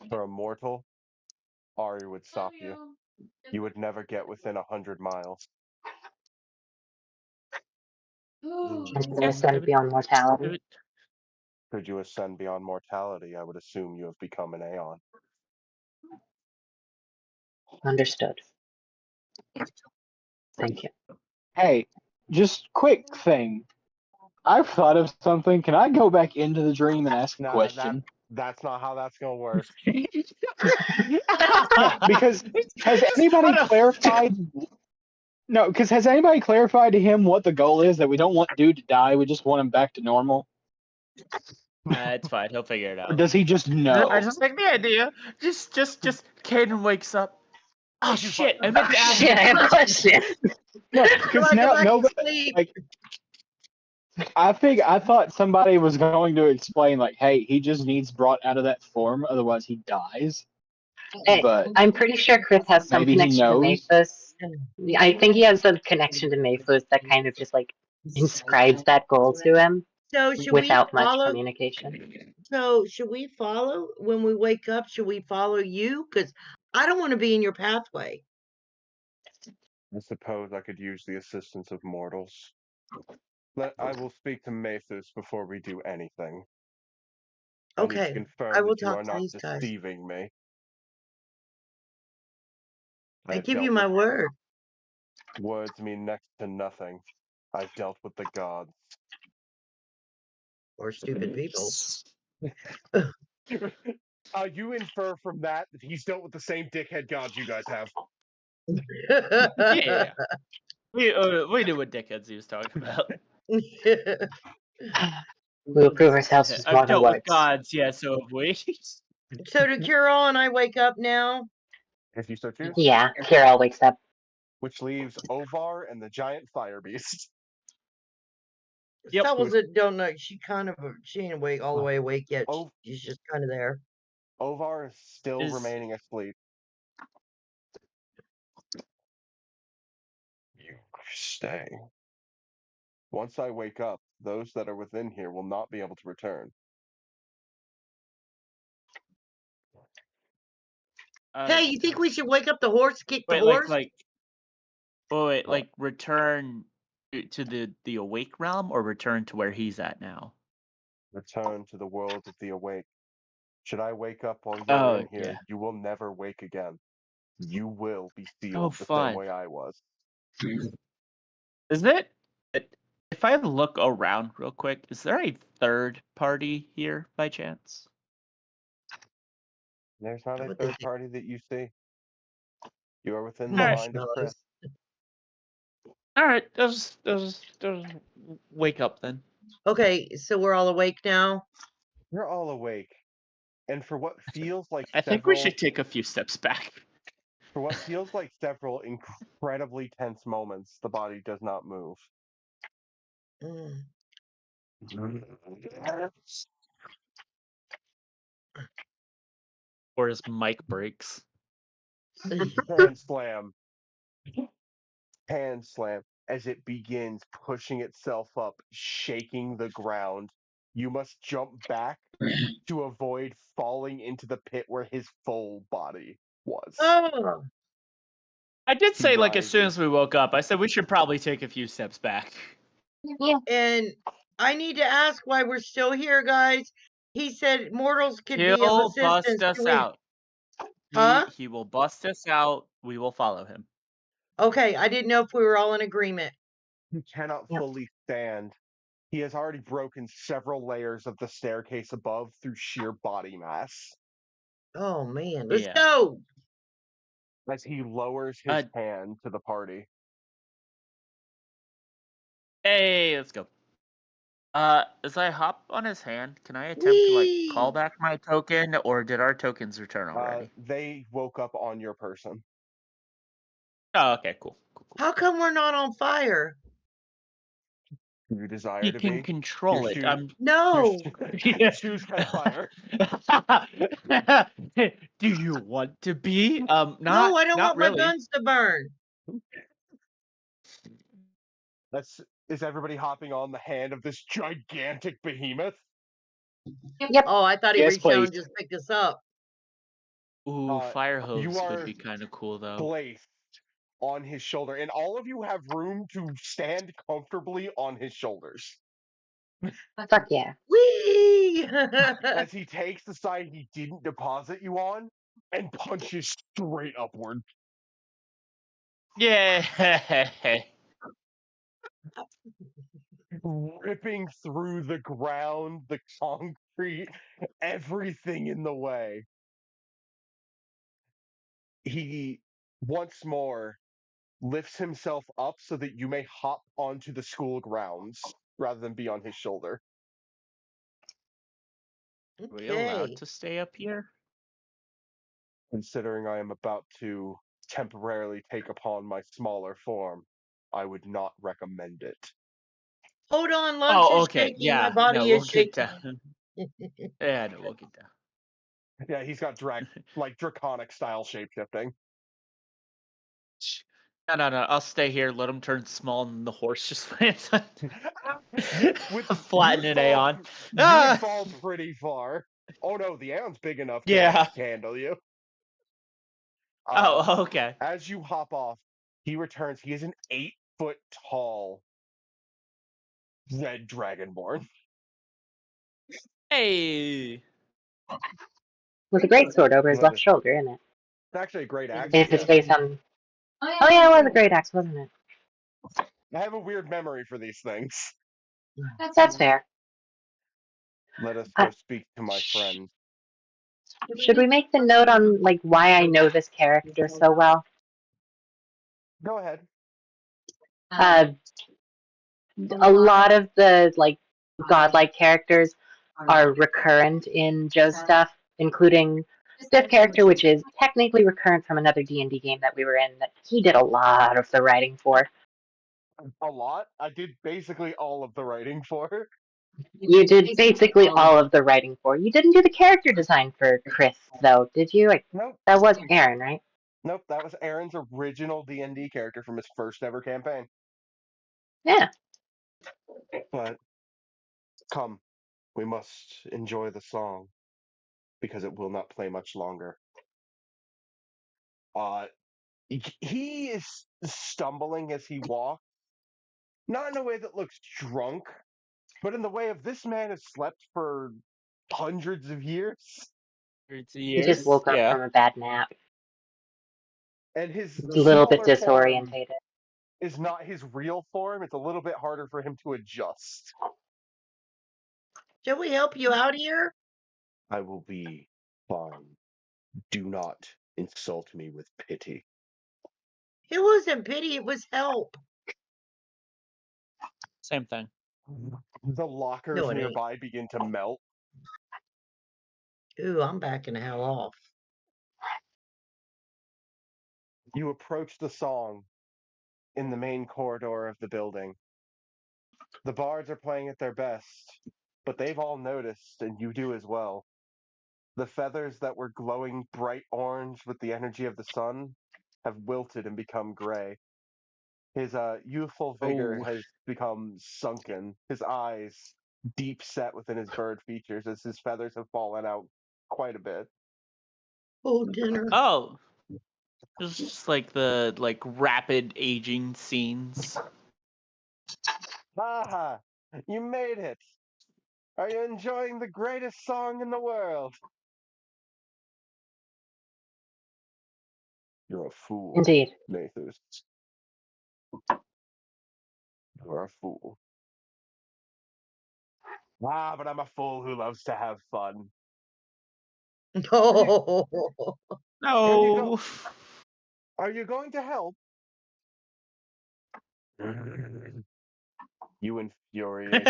For a mortal, Ari would stop you. You would never get within 100 miles. And to ascend beyond mortality? Could you ascend beyond mortality, I would assume you have become an Aeon. Understood. Thank you. Hey, just quick thing. I've thought of something. Can I go back into the dream and ask a No, question? that's not how that's gonna work. Because has anybody clarified? No, because has anybody clarified to him what the goal is? That we don't want dude to die. We just want him back to normal. It's fine. He'll figure it Or out. does he just know? I just like the idea. Just Caden wakes up. Oh shit! I meant to ask. Shit, I have a question. No, because Like, now I nobody. sleep. Like, I thought somebody was going to explain, like, hey, he just needs brought out of that form, otherwise he dies. Hey, But I'm pretty sure Chris has some maybe he connection to knows. Maphus. I think he has some connection to Maphus that kind of just like inscribes that goal to him. So should without we much follow? communication. So should we follow when we wake up? Should we follow you? Because I don't want to be in your pathway. I suppose I could use the assistance of mortals. I will speak to Mathis before we do anything. I need to Okay, confirm I will that you talk are to not these guys. deceiving me. I have give dealt you my with word. words mean next to nothing. I've dealt with the gods. Or stupid people. You infer from that he's dealt with the same dickhead gods you guys have. Yeah. We knew what dickheads he was talking about. We will prove ourselves with more I've than dealt with words. gods, yeah, so have we. So to cure all, and I wake up now. If you so choose. Yeah, Kirill wakes up. Which leaves Ovar and the giant fire beast. Yep. Fellas that don't know, she ain't awake all the way awake yet. Oh. She's just kind of there. Ovar is still remaining asleep. You stay. Once I wake up, those that are within here will not be able to return. Hey, you think we should wake up the horse, kick the horse? Like return to the awake realm, or return to where he's at now? Return to the world of the awake. Should I wake up while you're in here, yeah. you will never wake again. You will be Oh, sealed the fun. same way I was. Is it? If I look around real quick, is there a third party here by chance? There's not a What third the- party that you see. You are within the Alright. mind of Chris. All right, just wake up then. Okay, so we're all awake now. You're all awake. And for what feels like I think we should take a few steps back. For what feels like several incredibly tense moments, the body does not move. Mm. Or his mic breaks. Hand slam. Hand slam as it begins pushing itself up, shaking the ground. You must jump back to avoid falling into the pit where his full body was. Oh, I did say, like, as soon Rises. as we woke up, I said we should probably take a few steps back. Yeah. and I need to ask why we're still here, guys. He said mortals could be of He'll assistance. bust us Can we- out. Huh? He will bust us out. We will follow him. Okay, I didn't know if we were all in agreement. He cannot Yep. fully stand. He has already broken several layers of the staircase above through sheer body mass. Oh man, let's Yeah. go. As he lowers his hand to the party. Hey, let's go. As I hop on his hand, can I attempt to, like, call Whee! back my token, or did our tokens return already? They woke up on your person. Oh, okay, cool. How come we're not on fire? You desire You to can be? control Your it. shoes- No. Your shoes catch fire. Do you want to be? No, I don't not want my really. guns to burn. Is everybody hopping on the hand of this gigantic behemoth? Yep. Oh, I thought he Yes, reached down please. and just picked us up. Ooh, fire hose you would are be kind of cool, though. Placed on his shoulder, and all of you have room to stand comfortably on his shoulders. Fuck yeah. Whee! As he takes the side he didn't deposit you on and punches straight upward. Yeah. Ripping through the ground, the concrete, everything in the way. He once more lifts himself up so that you may hop onto the school grounds rather than be on his shoulder. Are we allowed Okay. to stay up here? Considering I am about to temporarily take upon my smaller form, I would not recommend it. Hold on, lunch is okay. shaking. Yeah. My body no, is we'll shaking. get down. Yeah, no, we'll get down. Yeah, he's got draconic style shapeshifting. No. I'll stay here. Let him turn small, and the horse just lands on. Flatten an Aeon. You would fall pretty far. Oh no, the Aeon's big enough to handle you. Okay. As you hop off, he returns. He is an 8-foot tall red dragonborn. Hey. With a great sword over his left shoulder, isn't it? It's actually a great axe. If it's based on. Oh yeah, it was a great axe, wasn't it? I have a weird memory for these things. That's fair. Let us go speak to my friend. Should we make the note on like why I know this character so well? Go ahead. A lot of the like godlike characters are recurrent in Joe's stuff, including this character, which is technically recurrent from another D&D game that we were in that he did a lot of the writing for. A lot? I did basically all of the writing for. You did basically all of the writing for. You didn't do the character design for Chris, though, did you? Nope. That was Aaron, right? Nope, that was Aaron's original D&D character from his first ever campaign. Yeah. But come, we must enjoy the song because it will not play much longer. He is stumbling as he walks, not in a way that looks drunk, but in the way of this man has slept for hundreds of years. He just woke up from a bad nap. And his a little bit smaller form disorientated. is not his real form. It's a little bit harder for him to adjust. Shall we help you out here? I will be fine. Do not insult me with pity. It wasn't pity, it was help. Same thing. The lockers No, it ain't. nearby begin to melt. Ooh, I'm backing the hell off. You approach the song in the main corridor of the building. The bards are playing at their best, but they've all noticed, and you do as well. The feathers that were glowing bright orange with the energy of the sun have wilted and become gray. His youthful vigor has become sunken, his eyes deep set within his bird features as his feathers have fallen out quite a bit. Oh, dinner. Oh. It's just like the rapid aging scenes. Ah, you made it! Are you enjoying the greatest song in the world? You're a fool. Indeed. Nathus. You're a fool. Ah, but I'm a fool who loves to have fun. No. No. Are you going to help? You infuriate me.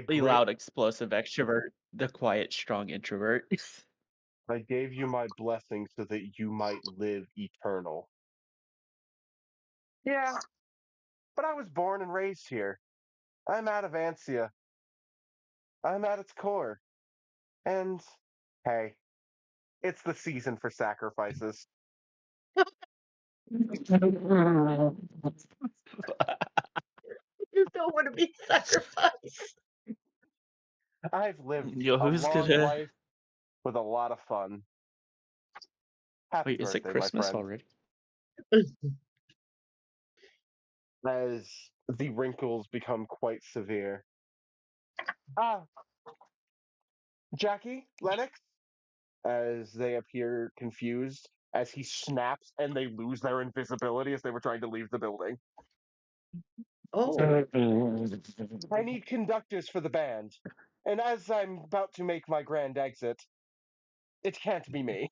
The loud, explosive extrovert, the quiet, strong introvert. I gave you my blessing so that you might live eternal. Yeah, but I was born and raised here. I'm Atavancia. I'm at its core. And, hey, it's the season for sacrifices. You don't want to be sacrificed. I've lived Yo, a who's long gonna- life with a lot of fun. Happy Wait, is birthday, it Christmas my already? as the wrinkles become quite severe. Ah, Jackie, Lennox, as they appear confused, as he snaps and they lose their invisibility as they were trying to leave the building. Oh, I need conductors for the band, and as I'm about to make my grand exit, it can't be me.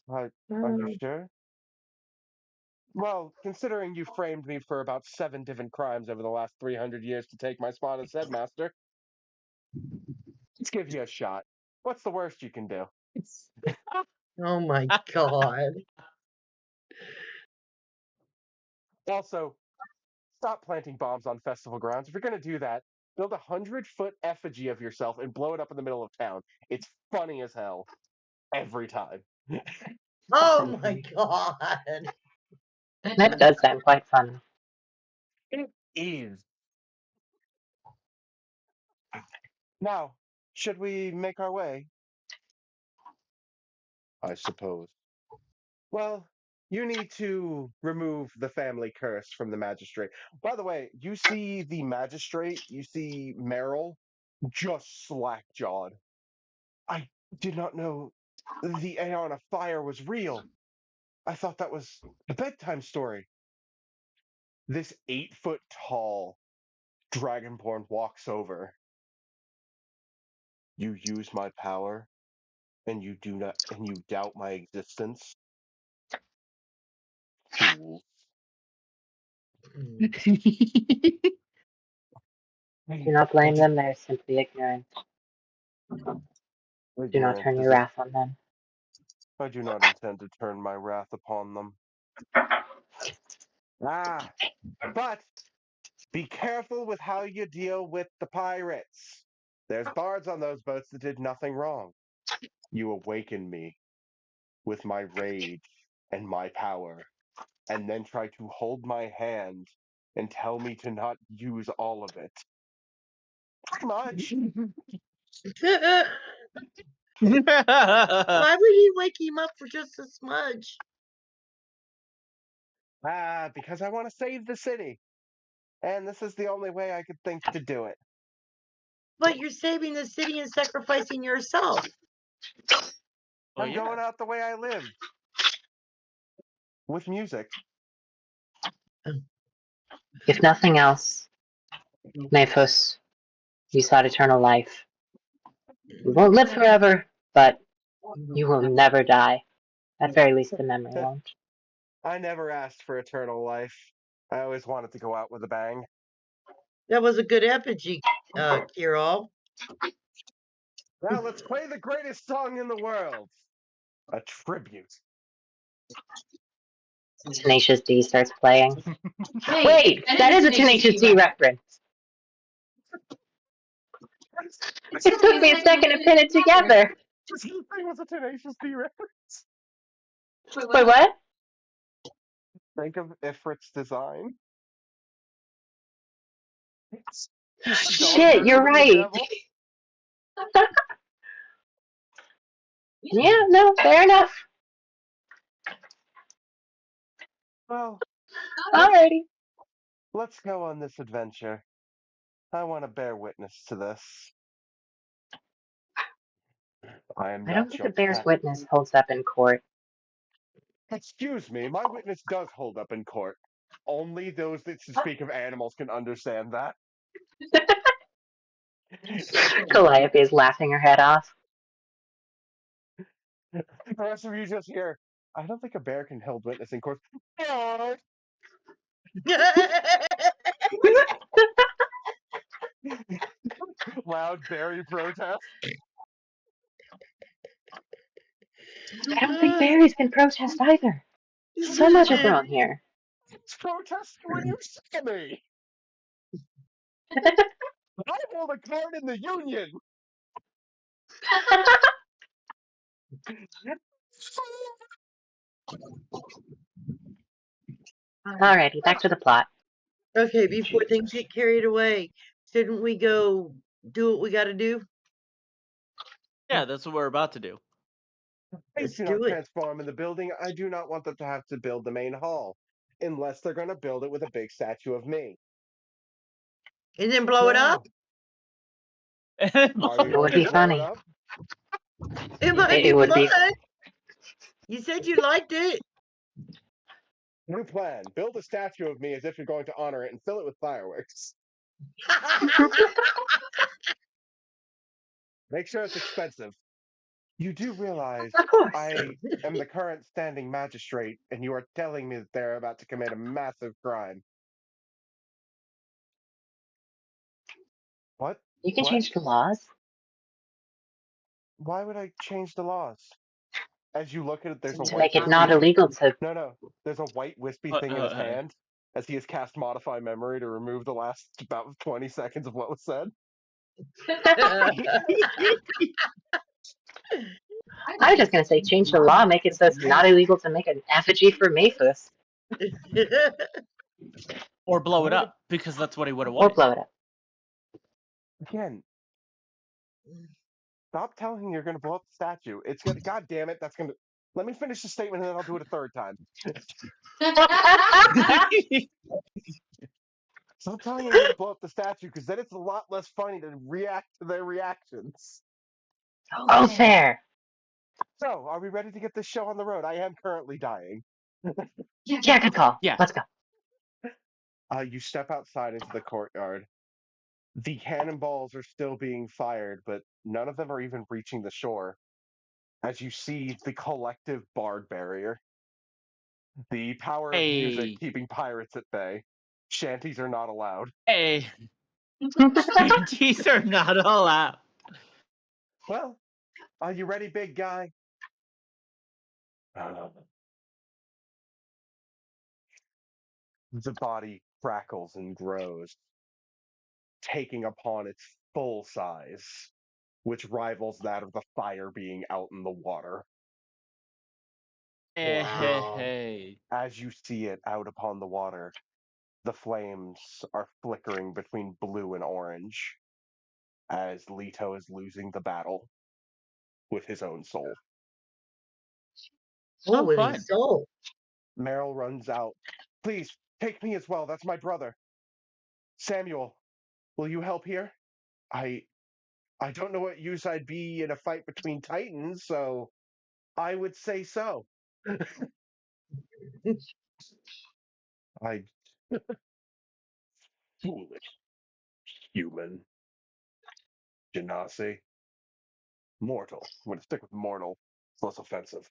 Are you sure? Well, considering you framed me for about 7 different crimes over the last 300 years to take my spot as headmaster, let's give you a shot. What's the worst you can do? oh my God. Also, stop planting bombs on festival grounds. If you're going to do that, Build 100-foot effigy of yourself and blow it up in the middle of town. It's funny as hell. Every time. Oh my god. That does sound quite fun. It is. Now, should we make our way? I suppose. Well, you need to remove the family curse from the magistrate. By the way, you see the magistrate, you see Merrill, just slack-jawed. I did not know the Aeon of Fire was real. I thought that was a bedtime story. This 8-foot tall dragonborn walks over. You use my power, and you doubt my existence? Fools. Do not blame them, they're simply ignorant. Do not turn your wrath on them. I do not intend to turn my wrath upon them. But be careful with how you deal with the pirates. There's bards on those boats that did nothing wrong. You awaken me with my rage and my power, and then try to hold my hand and tell me to not use all of it. Pretty much. Why would you wake him up for just a smudge? Because I want to save the city. And this is the only way I could think to do it. But you're saving the city and sacrificing yourself. Oh, I'm yeah. going out the way I lived. With music. If nothing else, Nephos, you sought eternal life. You won't live forever, but you will never die. At very least, the memory won't. I never asked for eternal life. I always wanted to go out with a bang. That was a good effigy, Kirol. Now let's play the greatest song in the world. A tribute. Tenacious D starts playing. Wait, that is a Tenacious D reference. It took me a second to pin it together. This thing was a Tenacious D reference. Wait, what? Think of Ifrit's design. Shit, you're right. Yeah, no, fair enough. Well, Alrighty. let's go on this adventure. I want to bear witness to this. I don't think the Bears witness holds up in court. Excuse me, my witness does hold up in court. Only those that speak of animals can understand that. Calliope is laughing her head off. The rest of you just hear, I don't think a bear can hold witness in court. Loud berry protest. I don't think berries can protest either. So much is wrong here. It's protest when you see me. I hold a card in the union. Alrighty, back to the plot. Okay, before things get carried away, shouldn't we go do what we got to do? Yeah, that's what we're about to do. Please do not transform in the building. I do not want them to have to build the main hall. Unless they're going to build it with a big statue of me. And then blow it up? It would be funny. It might It would be be. fun. You said you liked it. New plan. Build a statue of me as if you're going to honor it and fill it with fireworks. Make sure it's expensive. You do realize Of course. I am the current standing magistrate, and you are telling me that they're about to commit a massive crime. What? You can What? change the laws. Why would I change the laws? As you look at it, there's a To white make it not illegal to. No, there's a white wispy thing in his hand. as he has cast Modify Memory to remove the last about 20 seconds of what was said. I was just gonna say, change the law, make it so it's not illegal to make an effigy for Maphis. Or blow it up, because that's what he would have Or wanted. blow it up. Again, stop telling me you're going to blow up the statue. It's going to, God damn it, that's going to. Let me finish the statement and then I'll do it a third time. Stop telling me you're going to blow up the statue because then it's a lot less funny to react to their reactions. Oh, fair. So, are we ready to get this show on the road? I am currently dying. Yeah, good call. Yeah. Let's go. You step outside into the courtyard. The cannonballs are still being fired, but none of them are even reaching the shore. As you see the collective bard barrier. The power of music keeping pirates at bay. Shanties are not allowed. Hey. Shanties are not allowed. Well, are you ready, big guy? The body crackles and grows, taking upon its full size, which rivals that of the fire being out in the water. Wow. Hey. As you see it out upon the water, the flames are flickering between blue and orange, as Leto is losing the battle with his own soul. Oh, with fun. his soul. Meryl runs out. Please, take me as well. That's my brother. Samuel, will you help here? I don't know what use I'd be in a fight between titans, so I would say so. I foolish human. Genasi. Mortal. I'm going to stick with mortal. It's less offensive.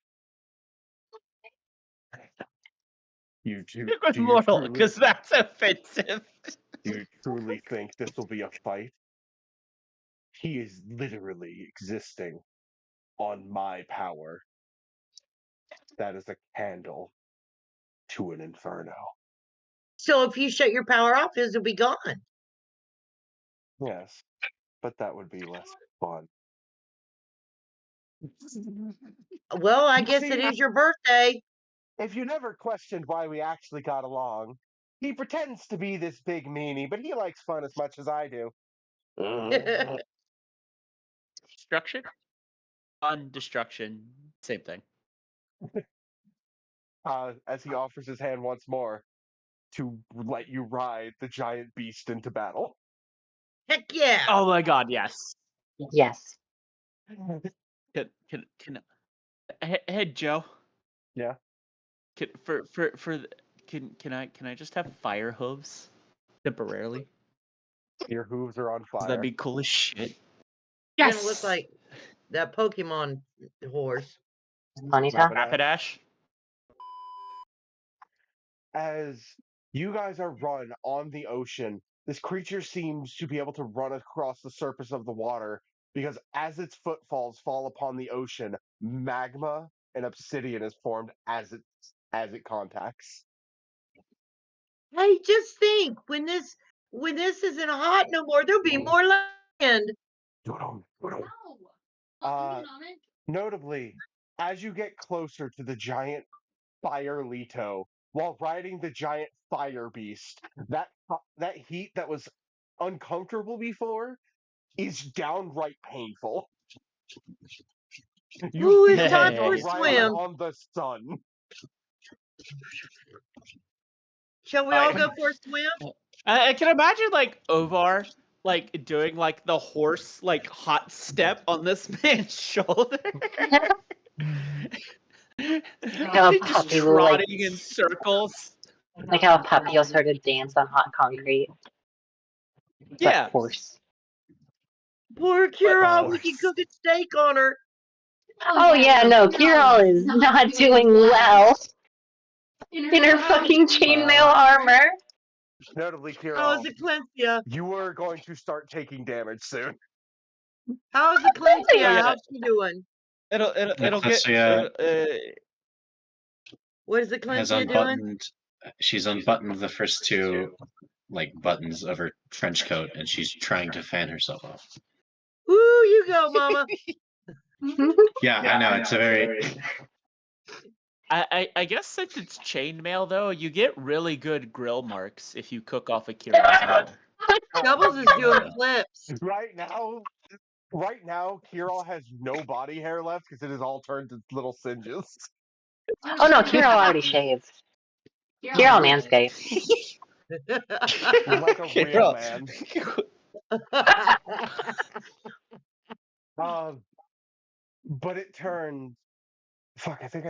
You do, With do you mortal, truly, because that's offensive. do you truly think this will be a fight? He is literally existing on my power. That is a candle to an inferno. So if you shut your power off, his will be gone. Yes, but that would be less fun. Well, I You guess see, it is your birthday. If you never questioned why we actually got along, he pretends to be this big meanie, but he likes fun as much as I do. Destruction? On-destruction. Same thing. As he offers his hand once more to let you ride the giant beast into battle. Heck yeah. Oh my god, yes. Yes. Hey, Joe. Yeah. Can I just have fire hooves temporarily? Your hooves are on 'Cause fire. that'd be cool as shit. It's Yes. gonna look like that Pokemon horse. Ponytail? Rapidash. As you guys are run on the ocean, this creature seems to be able to run across the surface of the water because as its footfalls fall upon the ocean, magma and obsidian is formed as it contacts. Hey, just think when this isn't hot no more, there'll be more land. Notably, as you get closer to the giant fire Leto, while riding the giant fire beast, that heat that was uncomfortable before is downright painful. Ooh, it's feel time like for a you're riding swim. on the sun. Shall we all go for a swim? I can imagine like Ovar like doing like the horse like hot step on this man's shoulder. how a Just puppy will, like- trotting in circles. Like how a puppy will sort of dance on hot concrete. Yeah. But horse. Poor Kira, we horse. can cook a steak on her. Oh yeah, no, Kirol is not doing well in her fucking chainmail armor. Notably, How's Kira, the Clencia? you are going to start taking damage soon. How's the Clencia? yeah. How's she doing? It'll get Ecclesia What is the has Clencia doing? unbuttoned she's unbuttoned the first two buttons of her trench coat, and she's trying to fan herself off. Woo, you go, Mama. Yeah, I know. It's a very. I guess since it's chainmail though, you get really good grill marks if you cook off a Kira's hair. Doubles is doing flips. Right now, Kira has no body hair left because it is all turned to little singes. Oh no, Kiro already shaved. Kiro manscaped. Like a real man. But it turns. Fuck, I think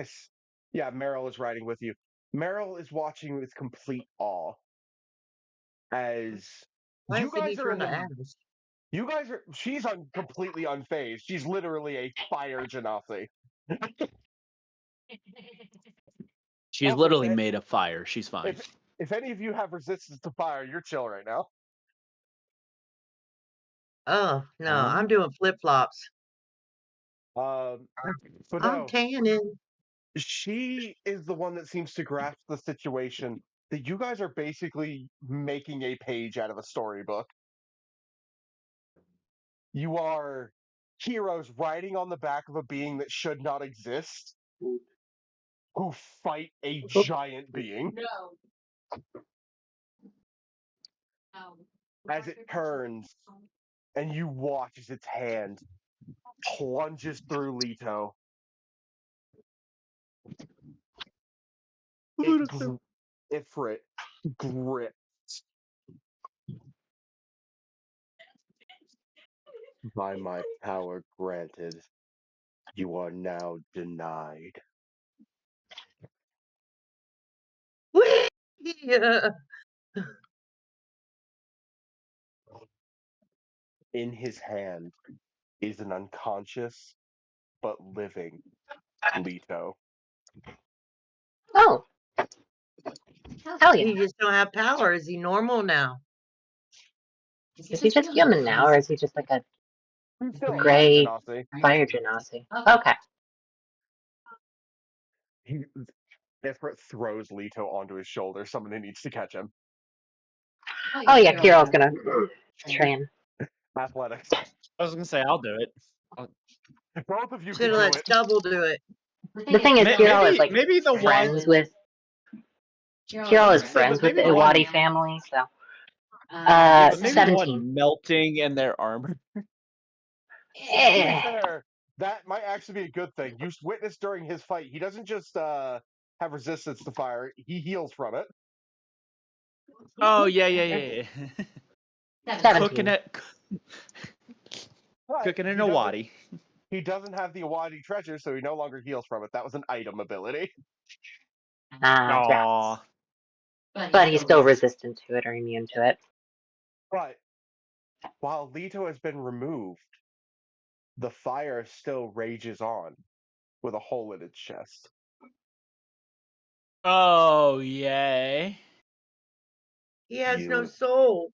yeah, Meryl is riding with you. Meryl is watching with complete awe as Why you is the guys heat are from in the the. ash? You guys are. She's completely unfazed. She's literally a fire genasi. She's literally made of fire. She's fine. If any of you have resistance to fire, you're chill right now. Oh no, I'm doing flip flops. But I'm no, tanning. she is the one that seems to grasp the situation that you guys are basically making a page out of a storybook. You are heroes riding on the back of a being that should not exist who fight a giant being. As it turns and you watch as its hand plunges through Leto. Ifrit grips. By my power granted, you are now denied. Yeah. In his hand is an unconscious but living Leto. Oh. Hell He yeah. just don't have power. Is he normal now? Is he just human now, or is he just like a He's still a gray fire genasi. fire genasi? Okay. Ifrit throws Leto onto his shoulder. Somebody needs to catch him. Oh yeah, Kiro's gonna train. Athletics. I was gonna say I'll do it. Both of you Should can have do let it. Double do it. The thing is, Kiro is like maybe the friends one. with. Kiro is friends with the Iwadi family, so. But maybe 17. one melting in their armor. To be Eh. fair, that might actually be a good thing. You witnessed during his fight, he doesn't just have resistance to fire; he heals from it. Oh yeah. 17. Cooking it. But Cooking in he a doesn't- wadi. He doesn't have the Awadi treasure, so he no longer heals from it. That was an item ability. Rats. But he's still resistant to it or immune to it. But while Leto has been removed, the fire still rages on with a hole in its chest. Oh yay. He has no You- soul.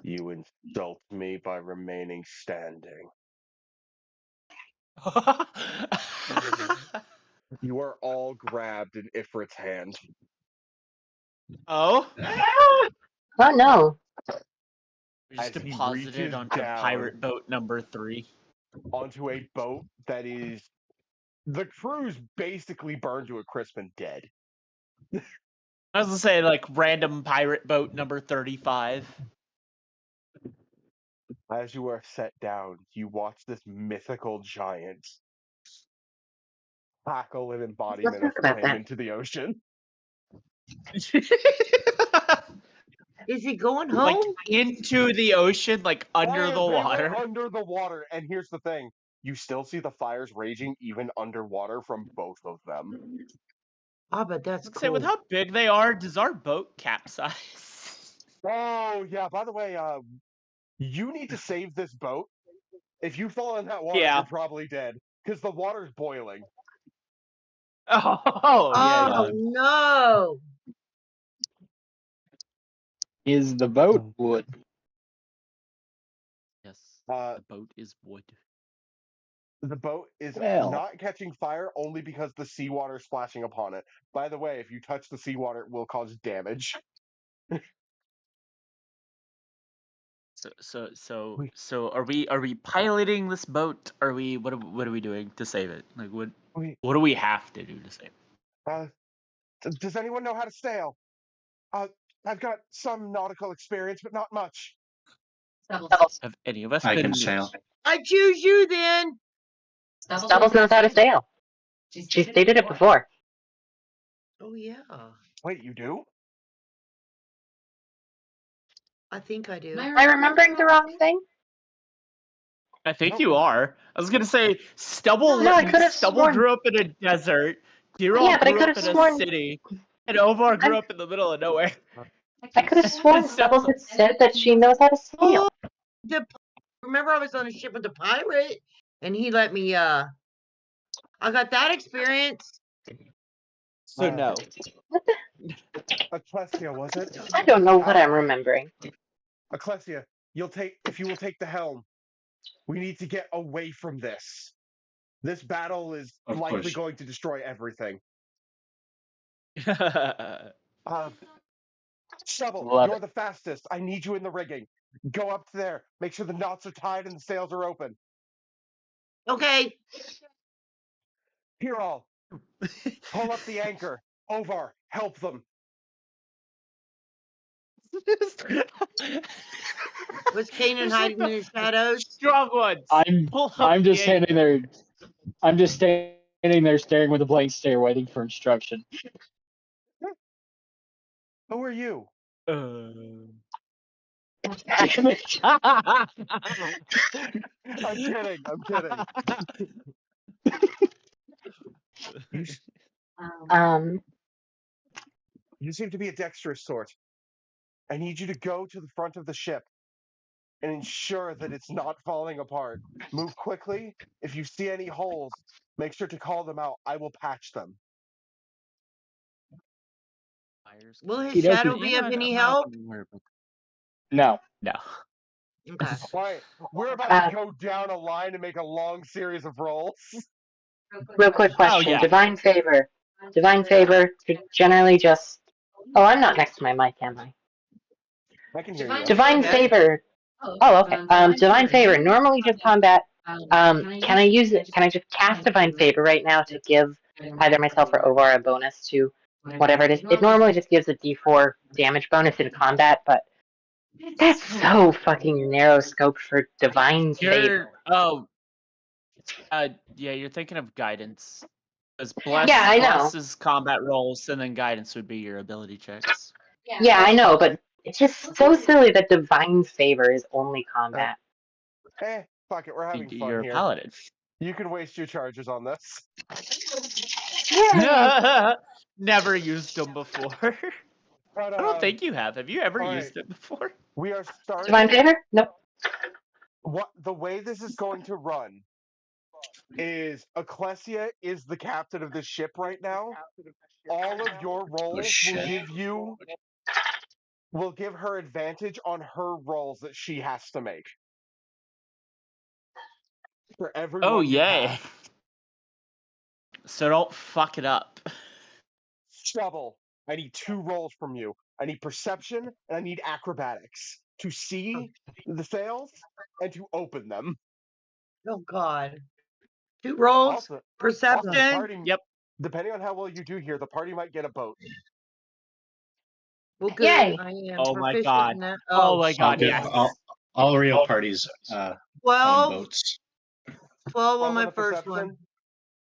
You insult me by remaining standing. You are all grabbed in Ifrit's hand. Oh. Oh no. Just As he deposited reaches onto down pirate boat number 3. onto a boat that is... The crew's basically burned to a crisp and dead. I was gonna say like random pirate boat number 35. As you are set down, you watch this mythical giant tackle an embodiment of talk about flame that. into the ocean. Is he going home? Like into the ocean, like under the They went water. under the water, and here's the thing. You still see the fires raging even underwater from both of them. Ah, but that's Let's say with cool. how big they are, does our boat capsize? Oh, yeah, by the way, you need to save this boat. If you fall in that water, Yeah. you're probably dead, because the water's boiling. Oh yeah. Oh no! Is the boat wood? Yes. Uh, The boat is wood. The boat is Well. not catching fire only because the seawater is splashing upon it. By the way, if you touch the seawater, it will cause damage. So are we piloting this boat? Are we what are we doing to save it? Like what do we have to do to save it? Does anyone know how to sail? I've got some nautical experience, but not much. Have any of us I been can sail. I choose you then. Stubbles knows how to sail. She stated it before. Oh yeah, Wait, you do? I think I do. Am I remembering the wrong thing? I think don't you know. are. I was gonna say Stubble. No, I could have Stubble sworn. grew up in a desert. Girol Yeah, but I grew could up have in a sworn. city, and Ovar grew up in the middle of nowhere. I could have sworn Stubbles had said that she knows how to sail. Remember, I was on a ship with a pirate, and he let me. I got that experience. So no. What the? Ecclesia, was it? I don't know what I'm remembering. Ecclesia, if you will take the helm. We need to get away from this. This battle is Of likely course. going to destroy everything. Stubble, Love you're it. the fastest. I need you in the rigging. Go up there. Make sure the knots are tied and the sails are open. Okay. Here, all. Pull up the anchor. Ovar, help them. Was Kanan There's hiding like in the shadows? Strong ones. Pull up I'm just the anchor. standing there. I'm just standing there staring with a blank stare, waiting for instruction. Who are you? I'm I'm kidding. You seem to be a dexterous sort. I need you to go to the front of the ship and ensure that it's not falling apart. Move quickly. If you see any holes, make sure to call them out. I will patch them. Will his Okey-dokey. shadow be of any help? No. No. Okay. All right, we're about to go down a line and make a long series of rolls. Real quick question. yeah. Divine favor. Divine favor. Generally just. Oh, I'm not next to my mic, am I? I can hear you. Divine Okay. favor. Oh, okay. Divine favor. Normally just combat. Can I use it? Can I just cast divine favor right now to give either myself or Ovar a bonus to whatever it is? It normally just gives a D4 damage bonus in combat, but that's so fucking narrow scope for divine favor. Yeah, you're thinking of guidance. Because Yeah, I know. bless is combat rolls, and then guidance would be your ability checks. Yeah, I know, but it's just so silly that divine favor is only combat. Fuck it, we're having fun You're here. a paladin. You can waste your charges on this. Never used them before. But, I don't think you have. Have you ever all used it before? We are starting. Divine favor? Nope. The way this is going to run is Ecclesia is the captain of this ship right now. All of your rolls will give her advantage on her rolls that she has to make. For everyone. Oh, yay. So don't fuck it up. Stubble, I need 2 rolls from you. I need perception and I need acrobatics to see the sails and to open them. Oh God. 2 rolls. Also, Perception. the party, Yep. Depending on how well you do here, the party might get a boat. Well, good. Yay. I am Oh my proficient God. in that. Oh my God, Good. yes. All real parties own 12. boats. 12 on On my the first perception,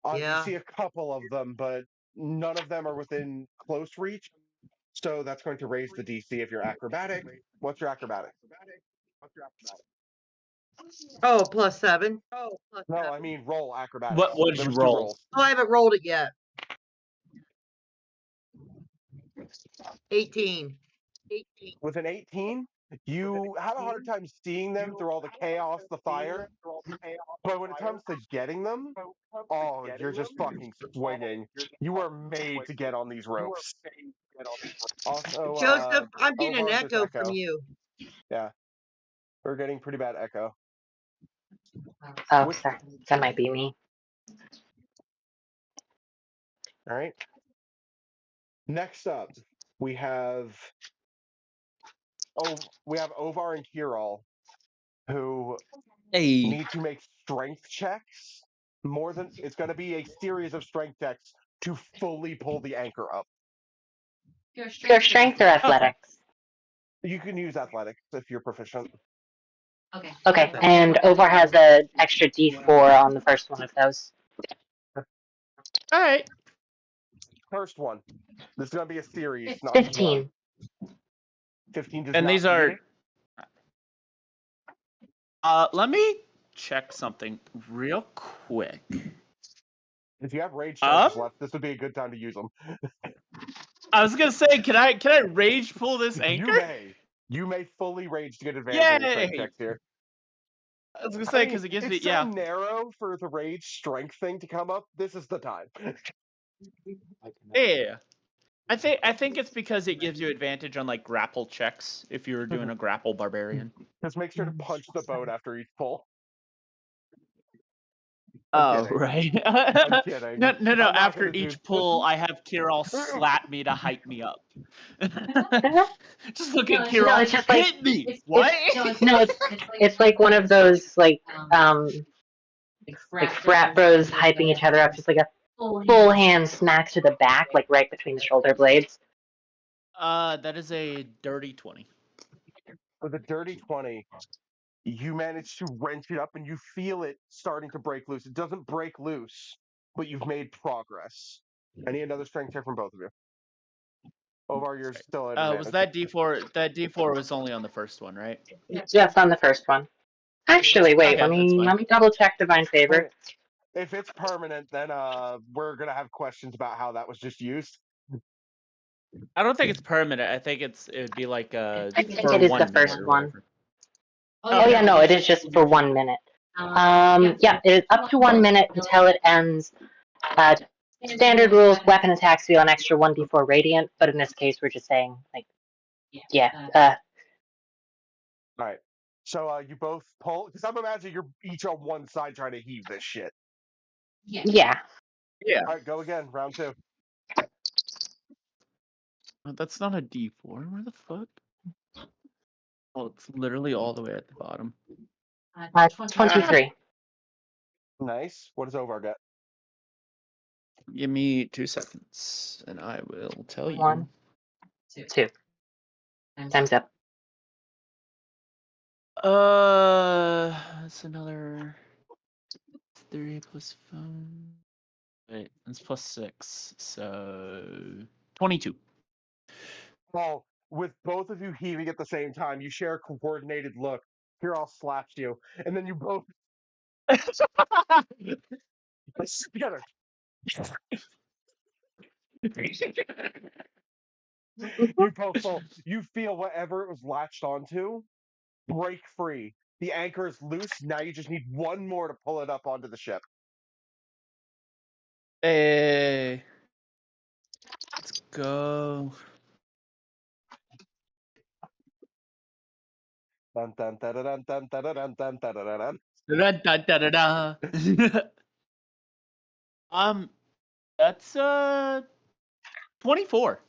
one. You Yeah. see a couple of them, but none of them are within close reach. So that's going to raise the DC if you're acrobatic. What's your acrobatic? Oh, +7. No, I mean roll acrobatics. What did There you was 2 roll? rolls. Oh, I haven't rolled it yet. 18. With an 18, you have a hard time seeing them through all the chaos, the fire. But when it comes to getting them, oh, you're just fucking swinging. You are made to get on these ropes. Also, Joseph, I'm getting an Ovar, there's echo from you. Yeah. We're getting pretty bad echo. Oh, Which- sorry. That might be me. All right. Next up, we have Ovar and Kiral, who Hey. need to make strength checks. It's going to be a series of strength checks to fully pull the anchor up. Pure strength or athletics? You can use athletics if you're proficient. Okay, and Ovar has an extra D4 on the first one of those. All right. First one. This is going to be a series, not 15. one. 15 does And not these beat are. it. Let me check something real quick. If you have rage charges Um? left, this would be a good time to use them. I was gonna say, can I rage pull this anchor? You may fully rage to get advantage on your strength Yay! checks here. I was gonna say because it gives me it's so narrow for the rage strength thing to come up. This is the time. Yeah. I think it's because it gives you advantage on like grapple checks if you were doing a grapple barbarian. Just make sure to punch the boat after each pull. Oh, kidding. right. I'm kidding. No. I'm not After gonna do each pull, I have Kiral slap me to hype me up. Just look at Kiral. No, it's just like, hit me. What? It's like one of those like frat bros hyping each other up, just like a full hand smack to the back, like right between the shoulder blades. That is a dirty 20. With a dirty 20, you manage to wrench it up and you feel it starting to break loose. It doesn't break loose, but you've made progress. I need another strength check from both of you. Ovar, you're still at advantage. Was that D4? That D4 was only on the first one, right? Just on the first one. Actually, wait. Okay, let me double check Divine Favor. If it's permanent, then we're gonna have questions about how that was just used. I don't think it's permanent. I think it would be like I think it is the first one. Oh yeah, Okay. no, it is just for 1 minute. Yeah, it is up to 1 minute until it ends. Standard rules: weapon attacks deal an extra 1d4 radiant, but in this case, we're just saying like, yeah. All right. So you both pull, because I'm imagining you're each on one side trying to heave this shit. Yeah. All right, go again. Round 2. That's not a D4. Where the fuck? Oh, it's literally all the way at the bottom. 23. Nice. What does Ovar get? Give me 2 seconds, and I will tell you. 1, 2. Time's up. That's another 3 plus 5. Wait, that's plus 6, so 22. Well, with both of you heaving at the same time, you share a coordinated look. Kiral slaps you, and then you both together. You both fall. You feel whatever it was latched onto break free. The anchor is loose. Now you just need one more to pull it up onto the ship. Hey, let's go. Dun, dun, dun, dun, dun, dun, dun, dun, dun, dun, dun, dun. Da-da-da-da-da. That's 24.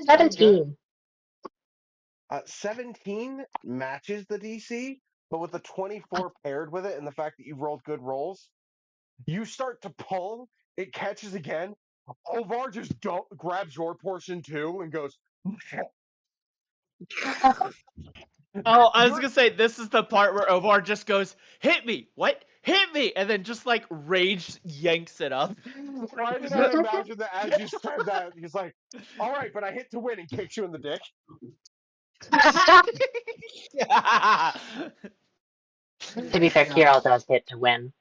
17. 17 matches the DC, but with the 24 paired with it and the fact that you've rolled good rolls, you start to pull, it catches again. Ovar just grabs your portion too and goes, Oh, I was gonna say this is the part where Ovar just goes, "Hit me! What? Hit me!" and then just like rage yanks it up. Why did I imagine that as you said that? He's like, all right, but I hit to win and kicks you in the dick. To be fair, Kiral does hit to win.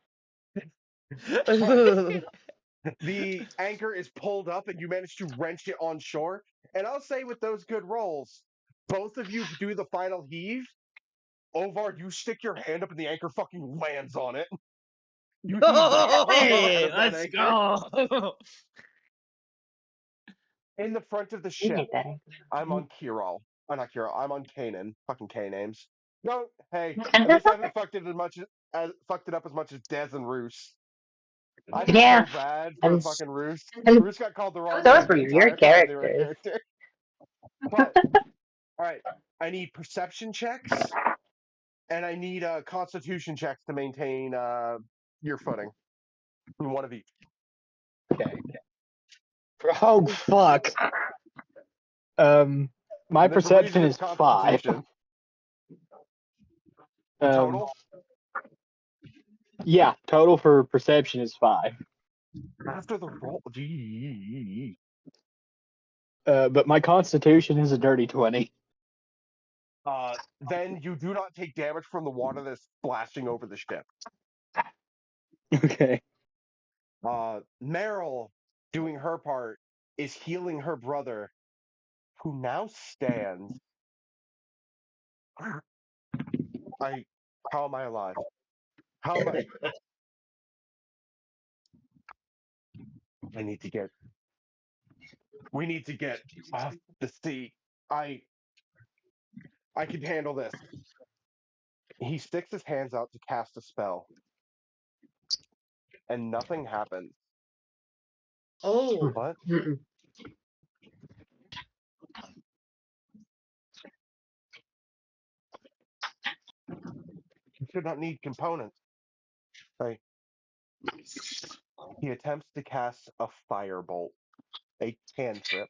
The anchor is pulled up and you manage to wrench it on shore. And I'll say with those good rolls, both of you do the final heave. Ovar, you stick your hand up and the anchor fucking lands on it. You Hey, let's go. In the front of the You ship, hit that. I'm on Kiral. Not Kiral, I'm on Kanan. Fucking K names. No, hey, at least I haven't fucked it up as much as Dez and Roos. I feel Yeah, so bad for and fucking Roos. and Roos got called the wrong those name were the your entire time they were in characters. character. But all right, I need perception checks and I need constitution checks to maintain your footing. One of each. Okay. Oh fuck. My There's a perception reason is it's 5. constitution. Um, Total? Yeah, total for perception is 5. After the roll. Gee. But my constitution is a dirty 20. Then you do not take damage from the water that's splashing over the ship. Okay. Meryl, doing her part, is healing her brother, who now stands. How am I alive? How am I? We need to get off the sea. I can handle this. He sticks his hands out to cast a spell, and nothing happens. Oh, What? Mm-mm. You should not need components. Right. He attempts to cast a firebolt, a cantrip,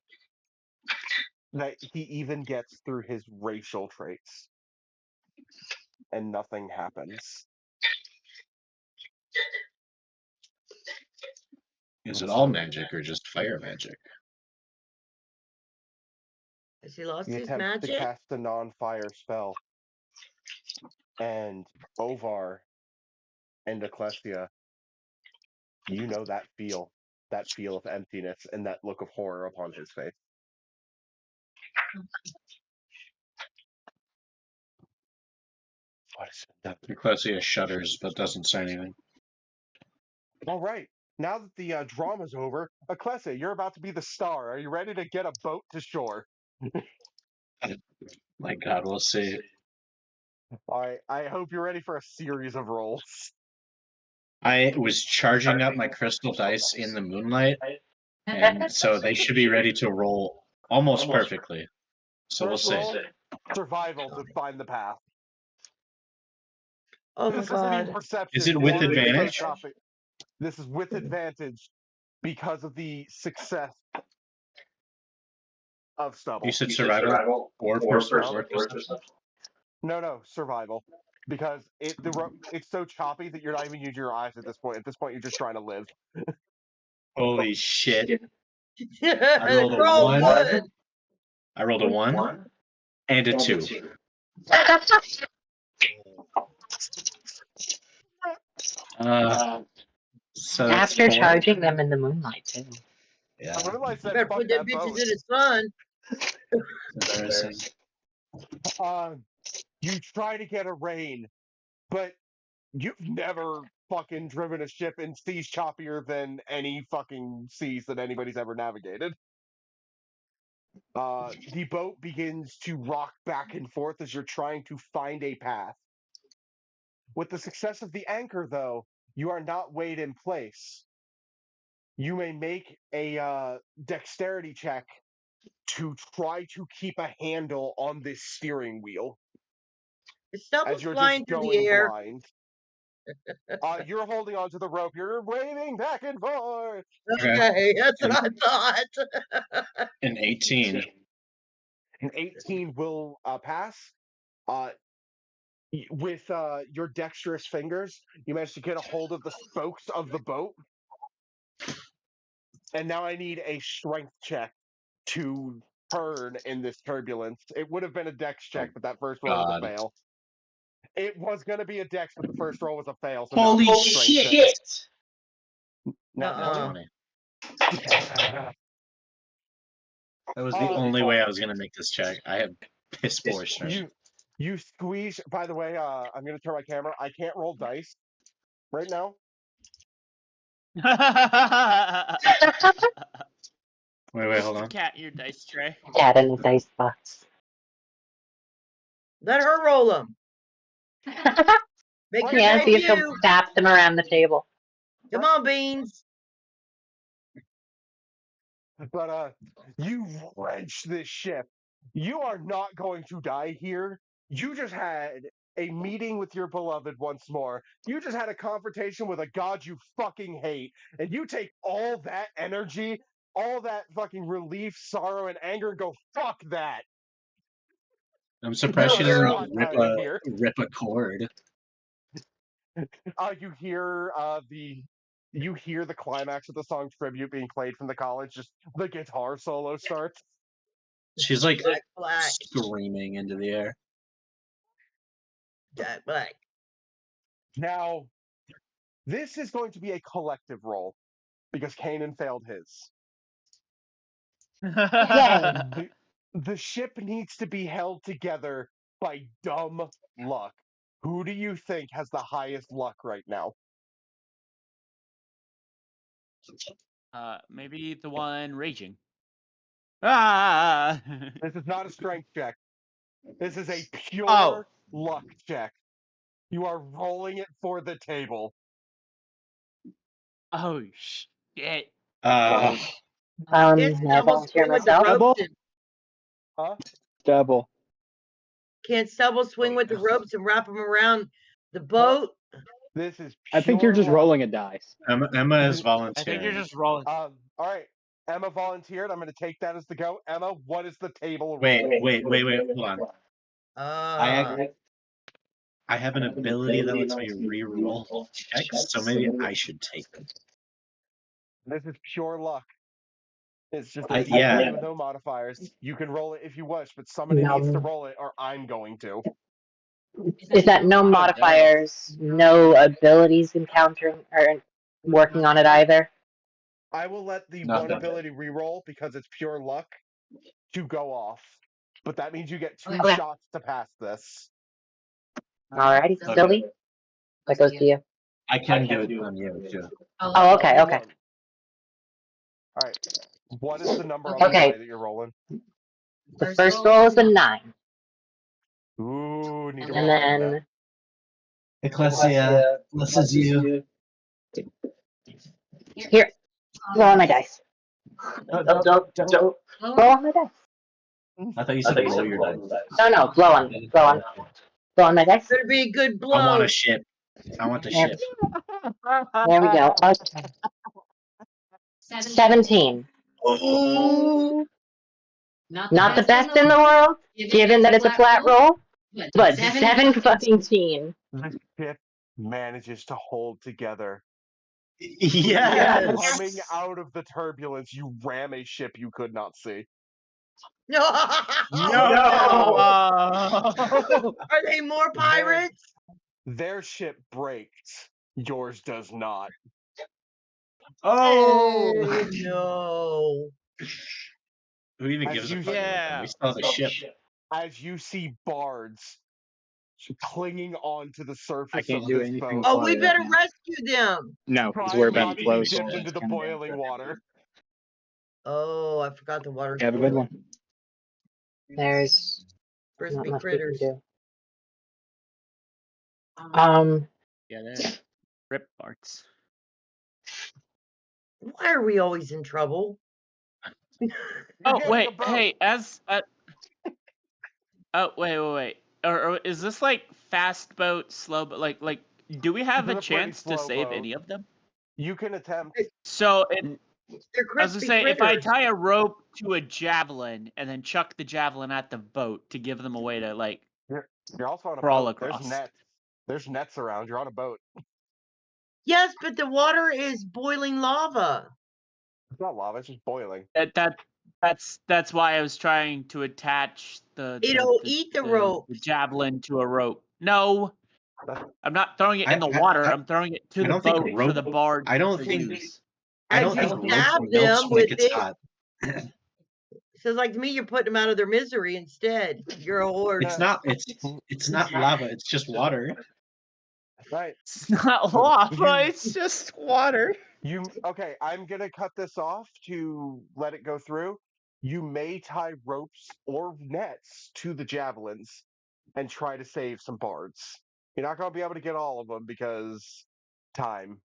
that he even gets through his racial traits, and nothing happens. Is it all magic or just fire magic? has he lost He his attempts to magic? cast a non-fire spell, and Ovar and Ecclesia, you know that feel of emptiness and that look of horror upon his face. What is that? Ecclesia shudders but doesn't say anything. All right. Now that the drama's over, Ecclesia, you're about to be the star. Are you ready to get a boat to shore? My God, we'll see. All right. I hope you're ready for a series of rolls. I was charging up my crystal dice in the moonlight, and so they should be ready to roll almost perfectly. So we'll First see. roll, survival to find the path. Oh my This isn't even god. perception. Is it with One, it's so advantage? choppy. This is with advantage because of the success of stubble. You said survival or perception? No, survival. Because it's so choppy that you're not even using your eyes at this point. At this point, you're just trying to live. Holy shit. I rolled a one. I rolled a 1 and a 2. So that's After 4. charging them in the moonlight too. Yeah, I realized that Better fuck put that them bitches boat. in the sun. embarrassing. You try to get a rain, but you've never fucking driven a ship in seas choppier than any fucking seas that anybody's ever navigated. The boat begins to rock back and forth as you're trying to find a path. With the success of the anchor, though, you are not weighed in place. You may make a dexterity check to try to keep a handle on this steering wheel The stubble's as you're flying just through the going air. blind. You're holding onto the rope. You're waving back and forth. Okay, that's what I thought. An 18. An 18 will pass. With your dexterous fingers, you manage to get a hold of the spokes of the boat. And now I need a strength check to turn in this turbulence. It would have been a dex check, but that first roll was a fail. It was going to be a dex, but the first roll was a fail. So Holy now it's a strength shit! check. Now, 20. That was the only way I was going to make this check. I have piss poor strength. You squeeze. By the way, I'm going to turn my camera. I can't roll dice right now. Wait, hold on. Cat your dice tray. Cat in the dice box. Let her roll them. Make your Yeah, see if debut. she'll tap them around the table. Come on, Beans. But you wrench this ship. You are not going to die here. You just had a meeting with your beloved once more. You just had a confrontation with a god you fucking hate. And you take all that energy, all that fucking relief, sorrow, and anger and go, fuck that. I'm surprised she You're doesn't not dying here. rip a cord. You hear the climax of the song Tribute being played from the college, just the guitar solo starts. She's like Jack Black. screaming into the air. Jack Black. Now, this is going to be a collective roll because Kanan failed his. Yay. The ship needs to be held together by dumb luck. Who do you think has the highest luck right now? Maybe the one raging. Ah! This is not a strength check. This is a pure Oh. luck check. You are rolling it for the table. Oh shit! Can't May I Stubble volunteer swing with the myself? ropes? And, Huh? Double. can't Stubble swing with the ropes and wrap them around the boat? This is I think you're pure just luck. rolling a dice. Emma is I volunteering. think you're just rolling. All right. Emma volunteered. I'm going to take that as the go. Emma, what is the table Wait, roll? hold on. I have an ability that lets me re-roll checks, so maybe I should take it. This is pure luck. It's just I- a yeah. with no modifiers. You can roll it if you wish, but somebody needs to roll it, or I'm going to. Is that no modifiers, no abilities encountering or working on it either? I will let the No, one no. ability re-roll because it's pure luck to go off, but that means you get 2 Okay. shots to pass this. Alrighty, Okay. Sylvie? That goes to you. I can do it on you too. Oh, okay, okay. All right. What is the number on the Okay. die that you're rolling? The first roll is a 9. Ooh, need to And roll higher than that. then Ecclesia, this is you. here, roll on my dice. Roll on my dice. I thought you said roll your dice. No, blow on my dice. Better be a good blow. I want a ship. I want the Yep. ship. There we go. Okay. 17. Ooh. Not the best in the world, given that it's a flat roll, but 17. The ship manages to hold together. Yes. Coming out of the turbulence, you ram a ship you could not see. No. No! Are they more pirates? Their ship breaks. Yours does not. Oh no. Who even As gives a you- fuck? Yeah. We still have a ship. As you see bards clinging on to the surface I can't of do this anything. boat. Oh, we better rescue them. No, because Trying we're not about to to close. be dipped into the boiling water. Oh, I forgot the water. Have a good one. There's not Crispy much we can critters. do. Yeah, they're rip parts. Why are we always in trouble? Oh getting wait, a boat. hey, oh wait. Or is this like fast boat, slow boat? Like, do we have This a is a pretty chance to slow save boat. any of them? You can attempt. So They're I was crispy gonna say, if I critters. tie a rope to a javelin and then chuck the javelin at the boat to give them a way to like. You're also on a Crawl boat. across. There's nets. There's nets around. You're on a boat. Yes, but the water is boiling lava. It's not lava. It's just boiling. That's why I was trying to attach It'll eat the rope. the javelin to a rope. No, That's- I'm not throwing it in the water. I'm throwing it to I the don't think boat for rope- the bard. I don't to think- use. I don't As think you rope stab melts them when it with gets it. hot. Sounds like to me you're putting them out of their misery instead. You're a horde. It's not. It's not lava. It's just water. Right. It's not lava. It's just water. Okay, I'm gonna cut this off to let it go through. You may tie ropes or nets to the javelins and try to save some bards. You're not going to be able to get all of them because time.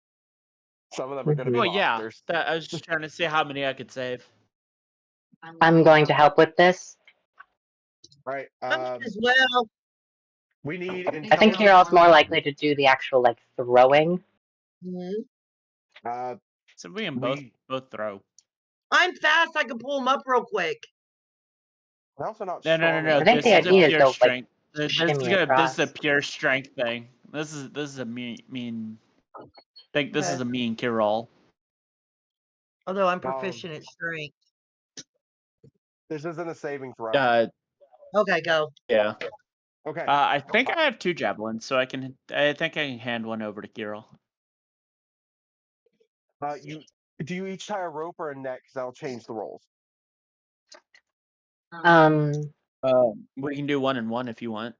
Some of them are going to be Well, yeah. monsters. I was just trying to see how many I could save. I'm going to help with this. Right. As well. We need I think intelligence. Kirill's more likely to do the actual like throwing. Mhm. So we can We- both throw. I'm fast. I can pull them up real quick. We're also not No. strong I enough. think This the is a idea is pure they'll like strength. This shimmy is across. a pure strength thing. This is a mean. I think this is Okay. a mean Kiril. Although I'm proficient at strength. This isn't a saving throw. Okay, go. Yeah. Okay. I think I have 2 javelins, so I think I can hand one over to Kiril. Do you each tie a rope or a net? Because that'll change the rolls. We can do 1 and 1 if you want.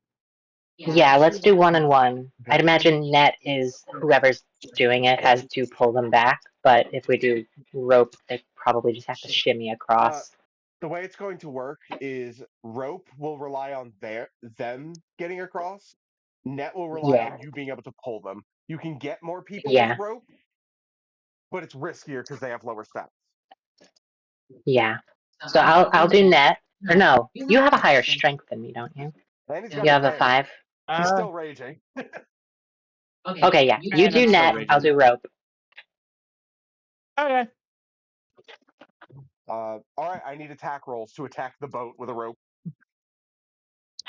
Yeah, let's do 1 and 1. I'd imagine net is whoever's doing it has to pull them back, but if we do rope, they probably just have to shimmy across. The way it's going to work is rope will rely on them getting across. Net will rely on you being able to pull them. You can get more people with rope, but it's riskier because they have lower stats. Yeah. So I'll do net. Or no, you have a higher strength than me, don't you? And he's You got have a advantage. 5. He's still raging. Okay, yeah. You do net, I'll do rope. Okay. All right, I need attack rolls to attack the boat with a rope.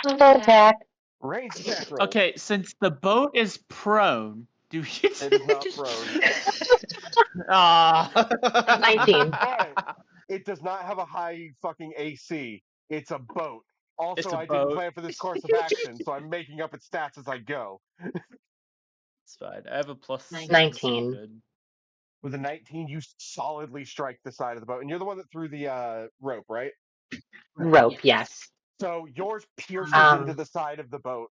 Boat attack. Ranged attack rolls. Okay, since the boat is prone, do you? It is not prone. Ah. 19. But it does not have a high fucking AC. It's a boat. Also, It's a I didn't boat. plan for this course of action, so I'm making up its stats as I go. It's fine. I have a plus 19. Good. With a 19, you solidly strike the side of the boat, and you're the one that threw the rope, right? Rope, yes. So yours pierces into the side of the boat.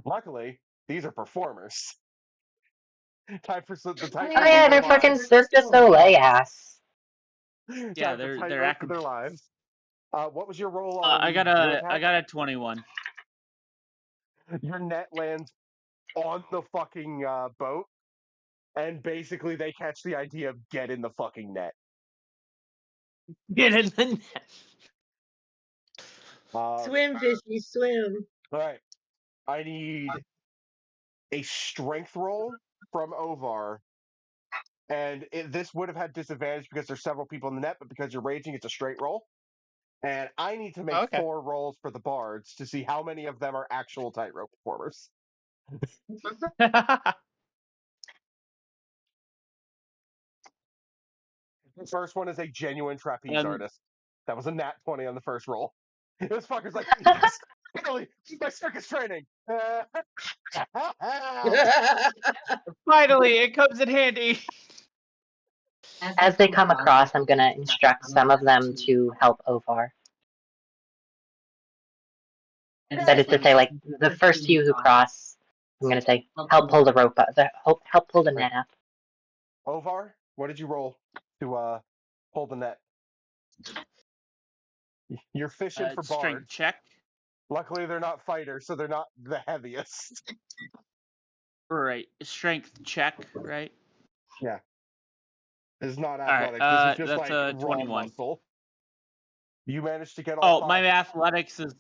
Luckily, these are performers. Time for the tight. Oh yeah, they're fucking Cirque du Soleil ass. Yeah, they're rope for their lives. What was your roll on? I got a 21. Your net lands on the fucking boat, and basically they catch the idea of get in the fucking net. Get in the net. Swim, fishy, swim. All right, I need a strength roll from Ovar, and this would have had disadvantage because there's several people in the net, but because you're raging, it's a straight roll. And I need to make 4 rolls for the bards to see how many of them are actual tightrope performers. The first one is a genuine trapeze artist. That was a nat 20 on the first roll. This fucker's like, yes, finally, my circus training. Finally, it comes in handy. As they come across, I'm gonna instruct some of them to help Ovar. That is to say, like, the first few who cross, I'm gonna say, help pull the rope up, help pull the net up. Ovar, what did you roll to pull the net? You're fishing for Strength bards. check. Luckily, they're not fighters, so they're not the heaviest. Right, strength check. Right. Yeah. This is not All athletics. right, This is just that's like a raw 21. muscle. You managed to get all 5. My athletics is.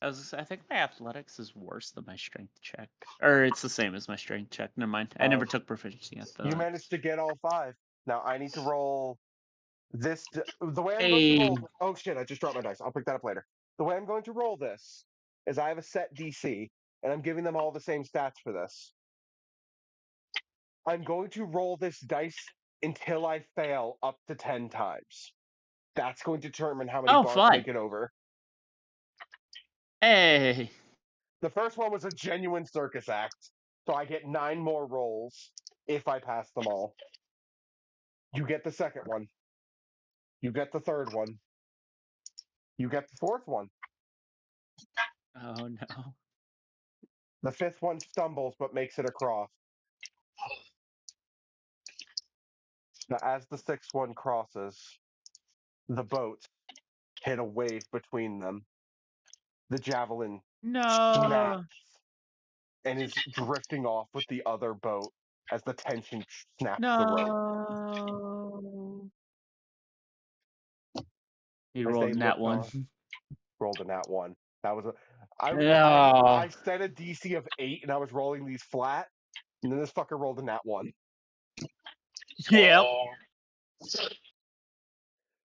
I think my athletics is worse than my strength check, or it's the same as my strength check. Never mind. I never took proficiency at You that. managed to get all 5. Now I need to roll this. The way I'm going to roll. Oh shit! I just dropped my dice. I'll pick that up later. The way I'm going to roll this is I have a set DC, and I'm giving them all the same stats for this. I'm going to roll this dice until I fail up to 10 times. That's going to determine how many bars make it over. Hey. The first one was a genuine circus act, so I get 9 more rolls if I pass them all. You get the second one. You get the third one. You get the fourth one. Oh no. The fifth one stumbles but makes it across. Now, as the sixth one crosses, the boats hit a wave between them. The javelin No. snaps and is drifting off with the other boat as the tension snaps the rope. No. He As rolled they that look one. on, rolled a nat 1. That was a. I No. set a DC of 8 and I was rolling these flat, and then this fucker rolled a nat 1. Yep.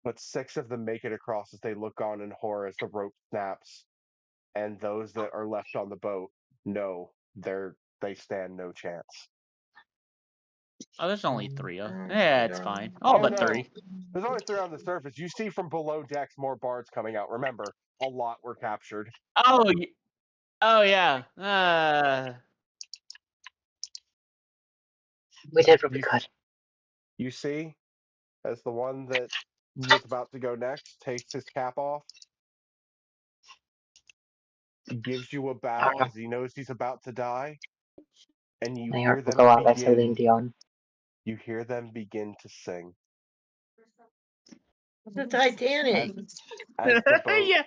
But 6 of them make it across as they look on in horror as the rope snaps, and those that are left on the boat know they stand no chance. Oh, there's only 3 of them. Yeah, it's fine. All Oh, but no. 3. There's only 3 on the surface. You see from below decks more bards coming out. Remember, a lot were captured. Oh, oh yeah. We did what we could. You see, as the one that was about to go next takes his cap off, he gives you a bow as he knows he's about to die, and you New hear York will them go out by Celine begin. Dion. You hear them begin to sing. The Titanic. As the boat Yeah.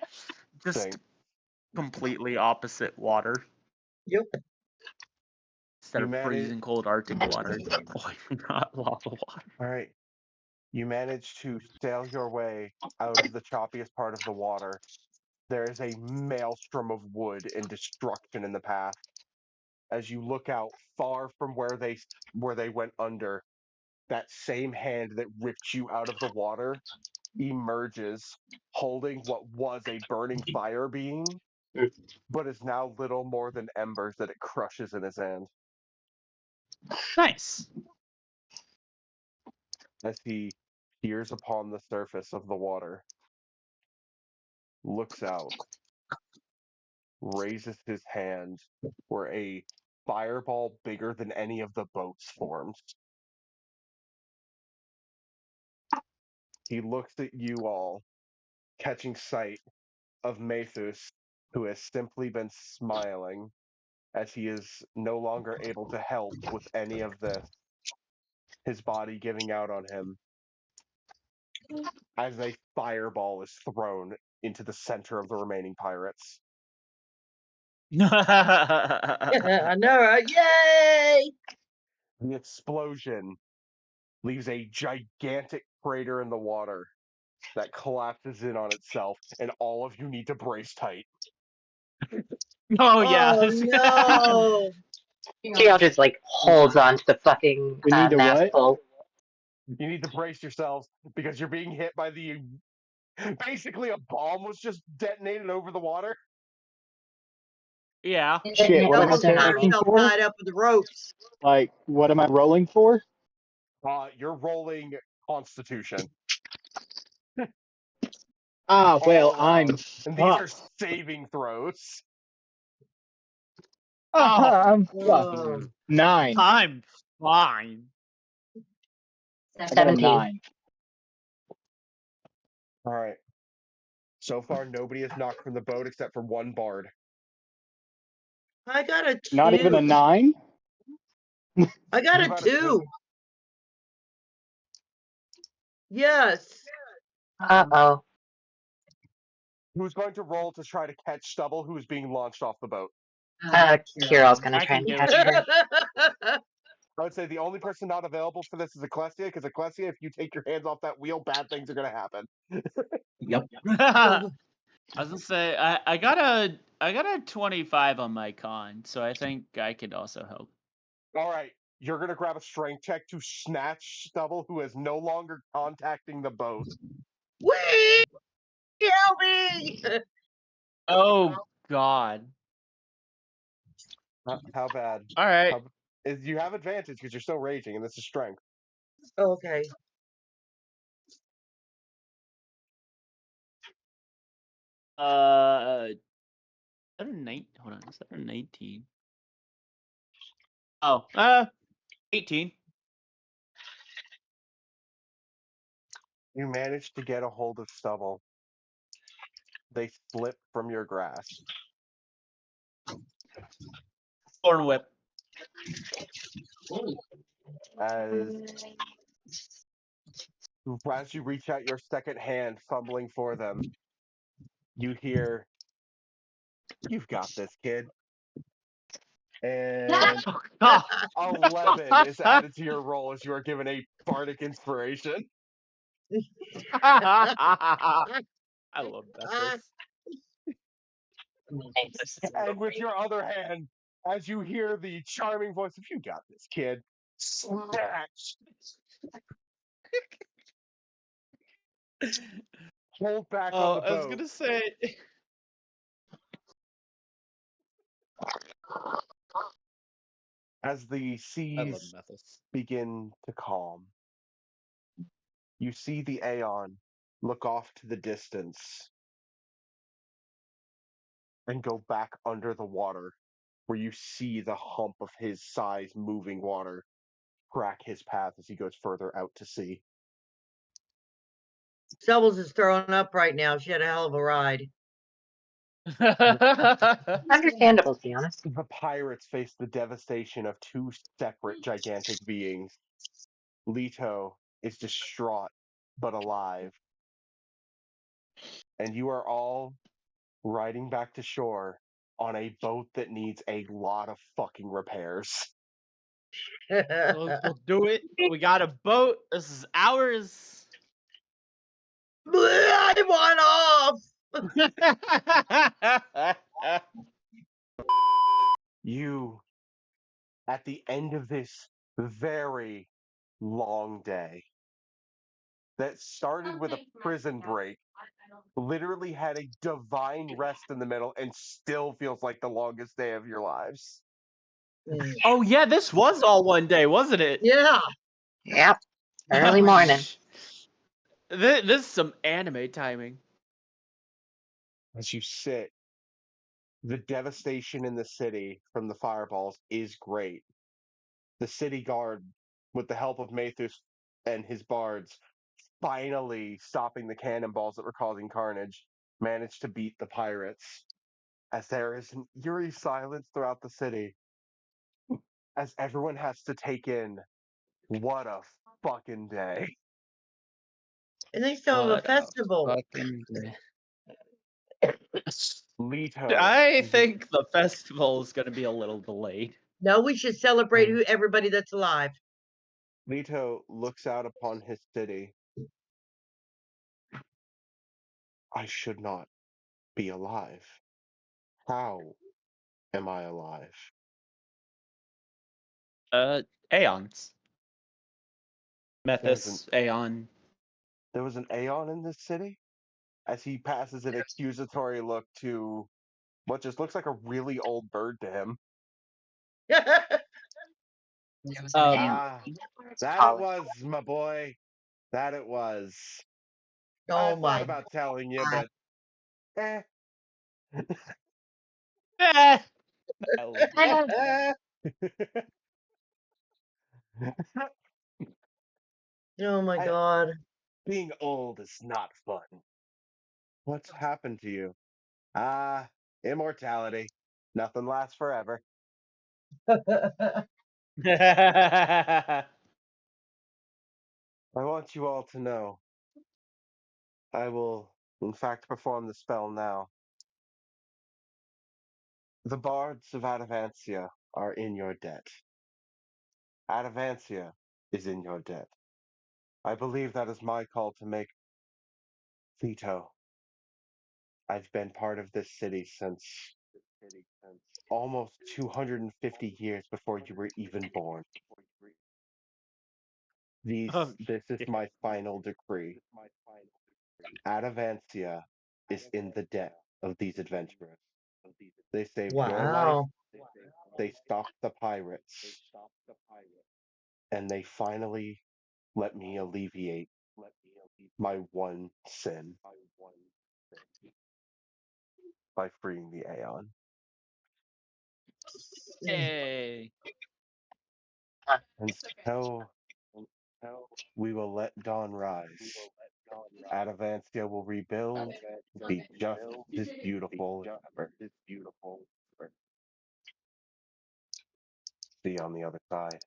Just sinks. completely opposite water. Yep. Instead You of manage- freezing cold Arctic water. Oh, not lava water. All right. You manage to sail your way out of the choppiest part of the water. There is a maelstrom of wood and destruction in the path. As you look out far from where they went under, that same hand that ripped you out of the water emerges holding what was a burning fire beam, but is now little more than embers that it crushes in his hand. Nice. As he peers upon the surface of the water, looks out, raises his hand where a fireball bigger than any of the boats forms. He looks at you all, catching sight of Mathus, who has simply been smiling as he is no longer able to help with any of this, his body giving out on him, as a fireball is thrown into the center of the remaining pirates. I know, right? Yay! The explosion leaves a gigantic crater in the water that collapses in on itself, and all of you need to brace tight. Oh yeah. Oh no! Gale just like holds on to the fucking We need to mast what? pole. You need to brace yourselves because you're being hit by the. Basically, a bomb was just detonated over the water. Yeah. Shit, what am I Someone's got rolling himself for? tied up with the ropes. Like, what am I rolling for? You're rolling Constitution. Ah, well, I'm And these are fucked. saving throws. I'm fucked. Whoa. 9. I'm fine. I got a 17. 9. All right. So far, nobody is knocked from the boat except for one bard. I got a 2. Not even a 9? I got You a got a 2. 2. Yes. Uh-oh. Who's going to roll to try to catch Stubble, who's being launched off the boat? Kirill's gonna I try can and do catch it. her. I would say the only person not available for this is Ecclesia, because Ecclesia, if you take your hands off that wheel, bad things are going to happen. Yep. I was gonna say I got a 25 on my con, so I think I could also help. All right. You're going to grab a strength check to snatch Stubble, who is no longer contacting the boat. Wee! Help me! Oh God. How bad? All right. You have advantage because you're still raging, and this is strength. Okay. Is that a 9? Hold on. Is that a 19? Oh, 18. You managed to get a hold of Stubble. They slip from your grasp. Thorn whip. As you reach out your second hand, fumbling for them, you hear You've got this, kid. And Oh, God. 11 is added to your roll as you are given a bardic inspiration. I love that. And with your other hand, as you hear the charming voice of, you got this, kid, snatch. Hold back on Oh, the I was boat. gonna say. As the I love seas Methus. begin to calm, you see the Aeon look off to the distance and go back under the water, where you see the hump of his size moving water crack his path as he goes further out to sea. Shovels is throwing up right now. She had a hell of a ride. Understandable, to be honest. The pirates face the devastation of two separate gigantic beings. Leto is distraught but alive. And you are all riding back to shore on a boat that needs a lot of fucking repairs. We'll do it. We got a boat. This is ours. I want off. You, at the end of this very long day that started with a prison break, literally had a divine rest in the middle, and still feels like the longest day of your lives. Oh yeah, this was all one day, wasn't it? Yeah. Yep. Early morning. This is some anime timing. As you sit, the devastation in the city from the fireballs is great. The city guard, with the help of Mathus and his bards, finally stopping the cannonballs that were causing carnage, managed to beat the pirates. As there is an eerie silence throughout the city, as everyone has to take in, what a fucking day. And they still have a festival. Leto. I think the festival is going to be a little delayed. No, we should celebrate everybody that's alive. Leto looks out upon his city. I should not be alive. How am I alive? Aeons. There's Methus, Aeon. There was an Aeon in this city? As he passes an accusatory look to what just looks like a really old bird to him. That it was, my boy. That it was. I Oh thought my. about telling you, but Eh. Oh my God. Being old is not fun. What's happened to you? Immortality. Nothing lasts forever. I want you all to know. I will, in fact, perform the spell now. The bards of Atavancia are in your debt. Atavancia is in your debt. I believe that is my call to make. Leto, I've been part of this city since almost 250 years before you were even born. This is my final decree. Atavancia is in the debt of these adventurers. They saved your life, Wow. they stopped the pirates, and they finally let me alleviate my one sin by freeing the Aeon. Hey. And so we will let dawn rise. Atavancia will rebuild, be just as beautiful as ever. See you on the other side.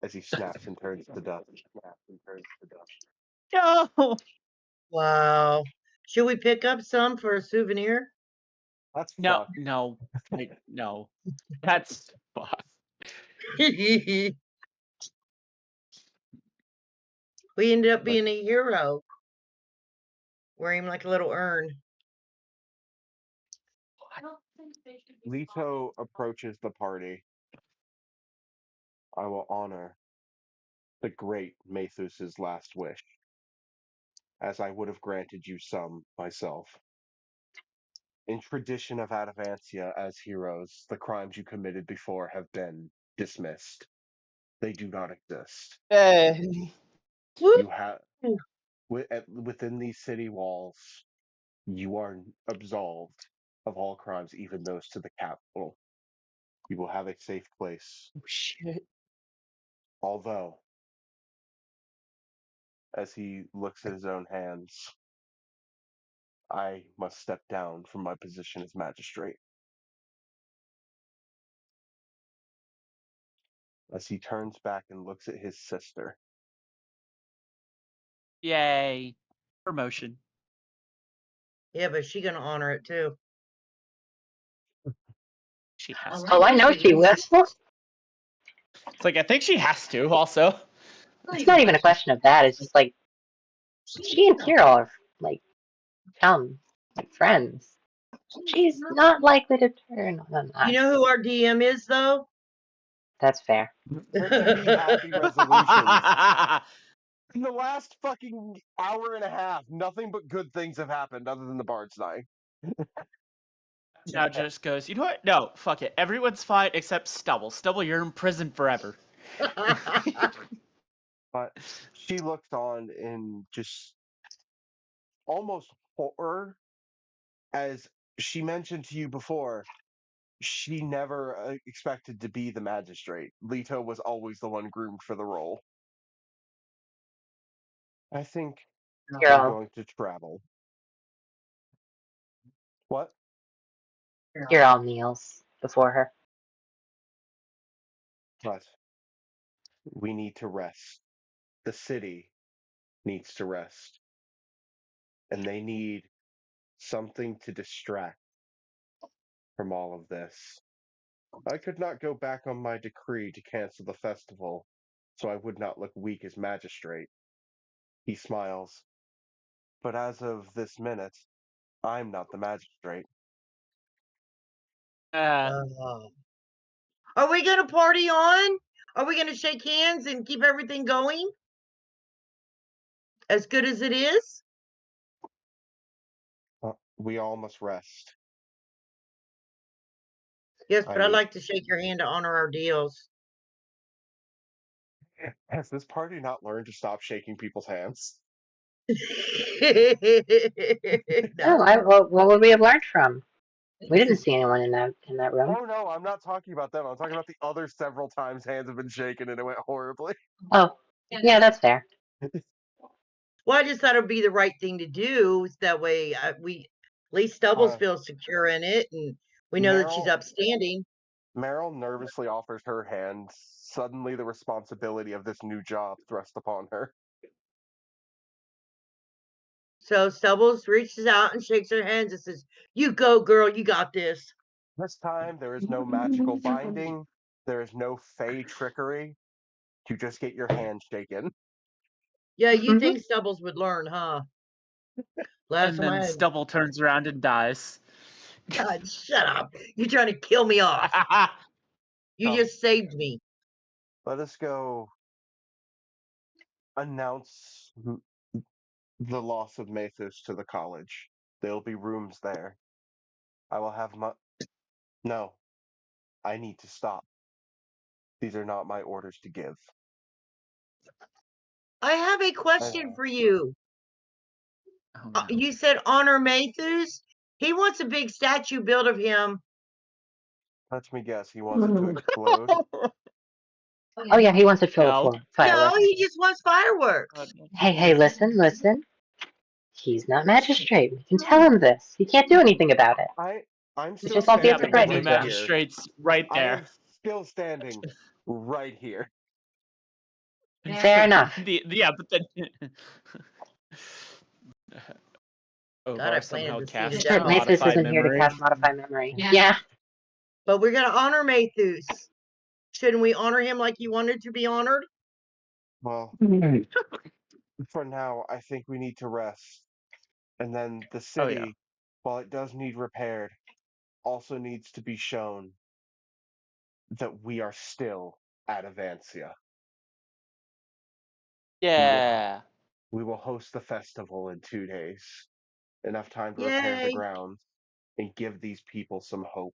As he snaps and turns to dust. No. Wow. Should we pick up some for a souvenir? That's No, fucked. no, no. That's fuck. We ended up being a hero. Wearing like a little urn. Leto approaches the party. I will honor the great Mathus's last wish, as I would have granted you some myself. In tradition of Atavancia as heroes, the crimes you committed before have been dismissed. They do not exist. You have within these city walls, you are absolved of all crimes, even those to the capital. You will have a safe place. Oh, shit. Although, as he looks at his own hands, I must step down from my position as magistrate. As he turns back and looks at his sister. Yay. Promotion. Yeah, but she gonna honor it too. She has to. Oh, I know she will. It's like, I think she has to, also. It's not even a question of that. It's just like, she and Kiro are, like, chums, like friends. She's not likely to turn on that. You know who our DM is, though? That's fair. Happy resolutions. In the last fucking hour and a half, nothing but good things have happened other than the bards dying. Now just goes, you know what? No, fuck it. Everyone's fine except Stubble. Stubble, you're in prison forever. But she looks on in just almost horror, as she mentioned to you before, she never expected to be the magistrate. Leto was always the one groomed for the role. I think I'm going to travel. What? You're all kneels before her. But we need to rest. The city needs to rest. And they need something to distract from all of this. I could not go back on my decree to cancel the festival, so I would not look weak as magistrate. He smiles. But as of this minute, I'm not the magistrate. Are we gonna party on? Are we gonna shake hands and keep everything going? As good as it is? We all must rest. Yes, but I'd like to shake your hand to honor our deals. Has this party not learned to stop shaking people's hands? No, what would we have learned from? We didn't see anyone in that room. Oh no, I'm not talking about them. I'm talking about the other several times hands have been shaken and it went horribly. Oh, yeah, that's fair. Well, I just thought it would be the right thing to do. That way, at least Stubbles feels secure in it, and we know that she's upstanding. Meryl nervously offers her hand. Suddenly, the responsibility of this new job thrust upon her. So Stubbles reaches out and shakes her hands and says, "You go, girl. You got this." This time, there is no magical binding. There is no fey trickery. You just get your hand shaken. Yeah, you think Stubbles would learn, huh? And then Stubble turns around and dies. God, shut up. You're trying to kill me off. You just saved me. Let us go announce the loss of Mathus to the college. There'll be rooms there. I will have No. I need to stop. These are not my orders to give. I have a question for you. Oh, no. You said honor Mathus? He wants a big statue built of him. Let me guess. He wants it to explode. Oh yeah, he wants it filled with fireworks. No, he just wants fireworks. Hey, listen. He's not magistrate. We can tell him this. He can't do anything about it. I'm still just won't be able to standing threaten right magistrates right I there. am still standing right here. Fair enough. Yeah, but then God, Ovar I somehow planted the seed of cast doubt. Mathis modify isn't here to memory. cast modify memory. Yeah. But we're gonna honor Mathus. Shouldn't we honor him like he wanted to be honored? Well, for now, I think we need to rest. And then the Oh, city, yeah. while it does need repaired, also needs to be shown that we are still Atavancia. Yeah. We will host the festival in 2 days. Enough time to repair the Yay! grounds and give these people some hope.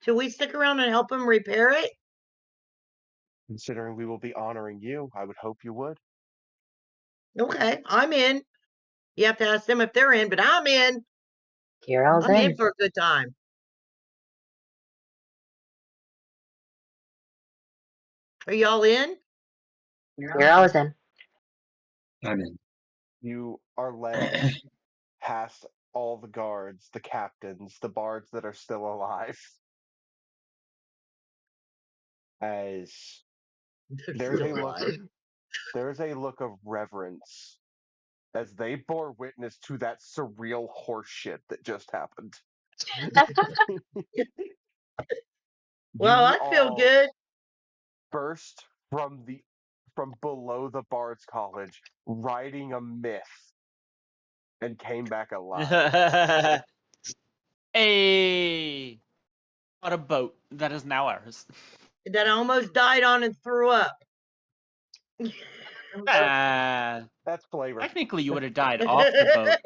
Should we stick around and help him repair it? Considering we will be honoring you, I would hope you would. Okay, I'm in. You have to ask them if they're in, but I'm in. Kirill's I'm in in. for a good time. Are y'all in? Kirill's in. I'm in. You are led past all the guards, the captains, the bards that are still alive. As there's a look, there's a look of reverence as they bore witness to that surreal horseshit that just happened. Well, You I feel all good. burst from below the Bard's College, riding a myth, and came back alive. Hey. On a boat that is now ours. That I almost died on and threw up. Ah, That's flavor. technically, you would have died off the boat.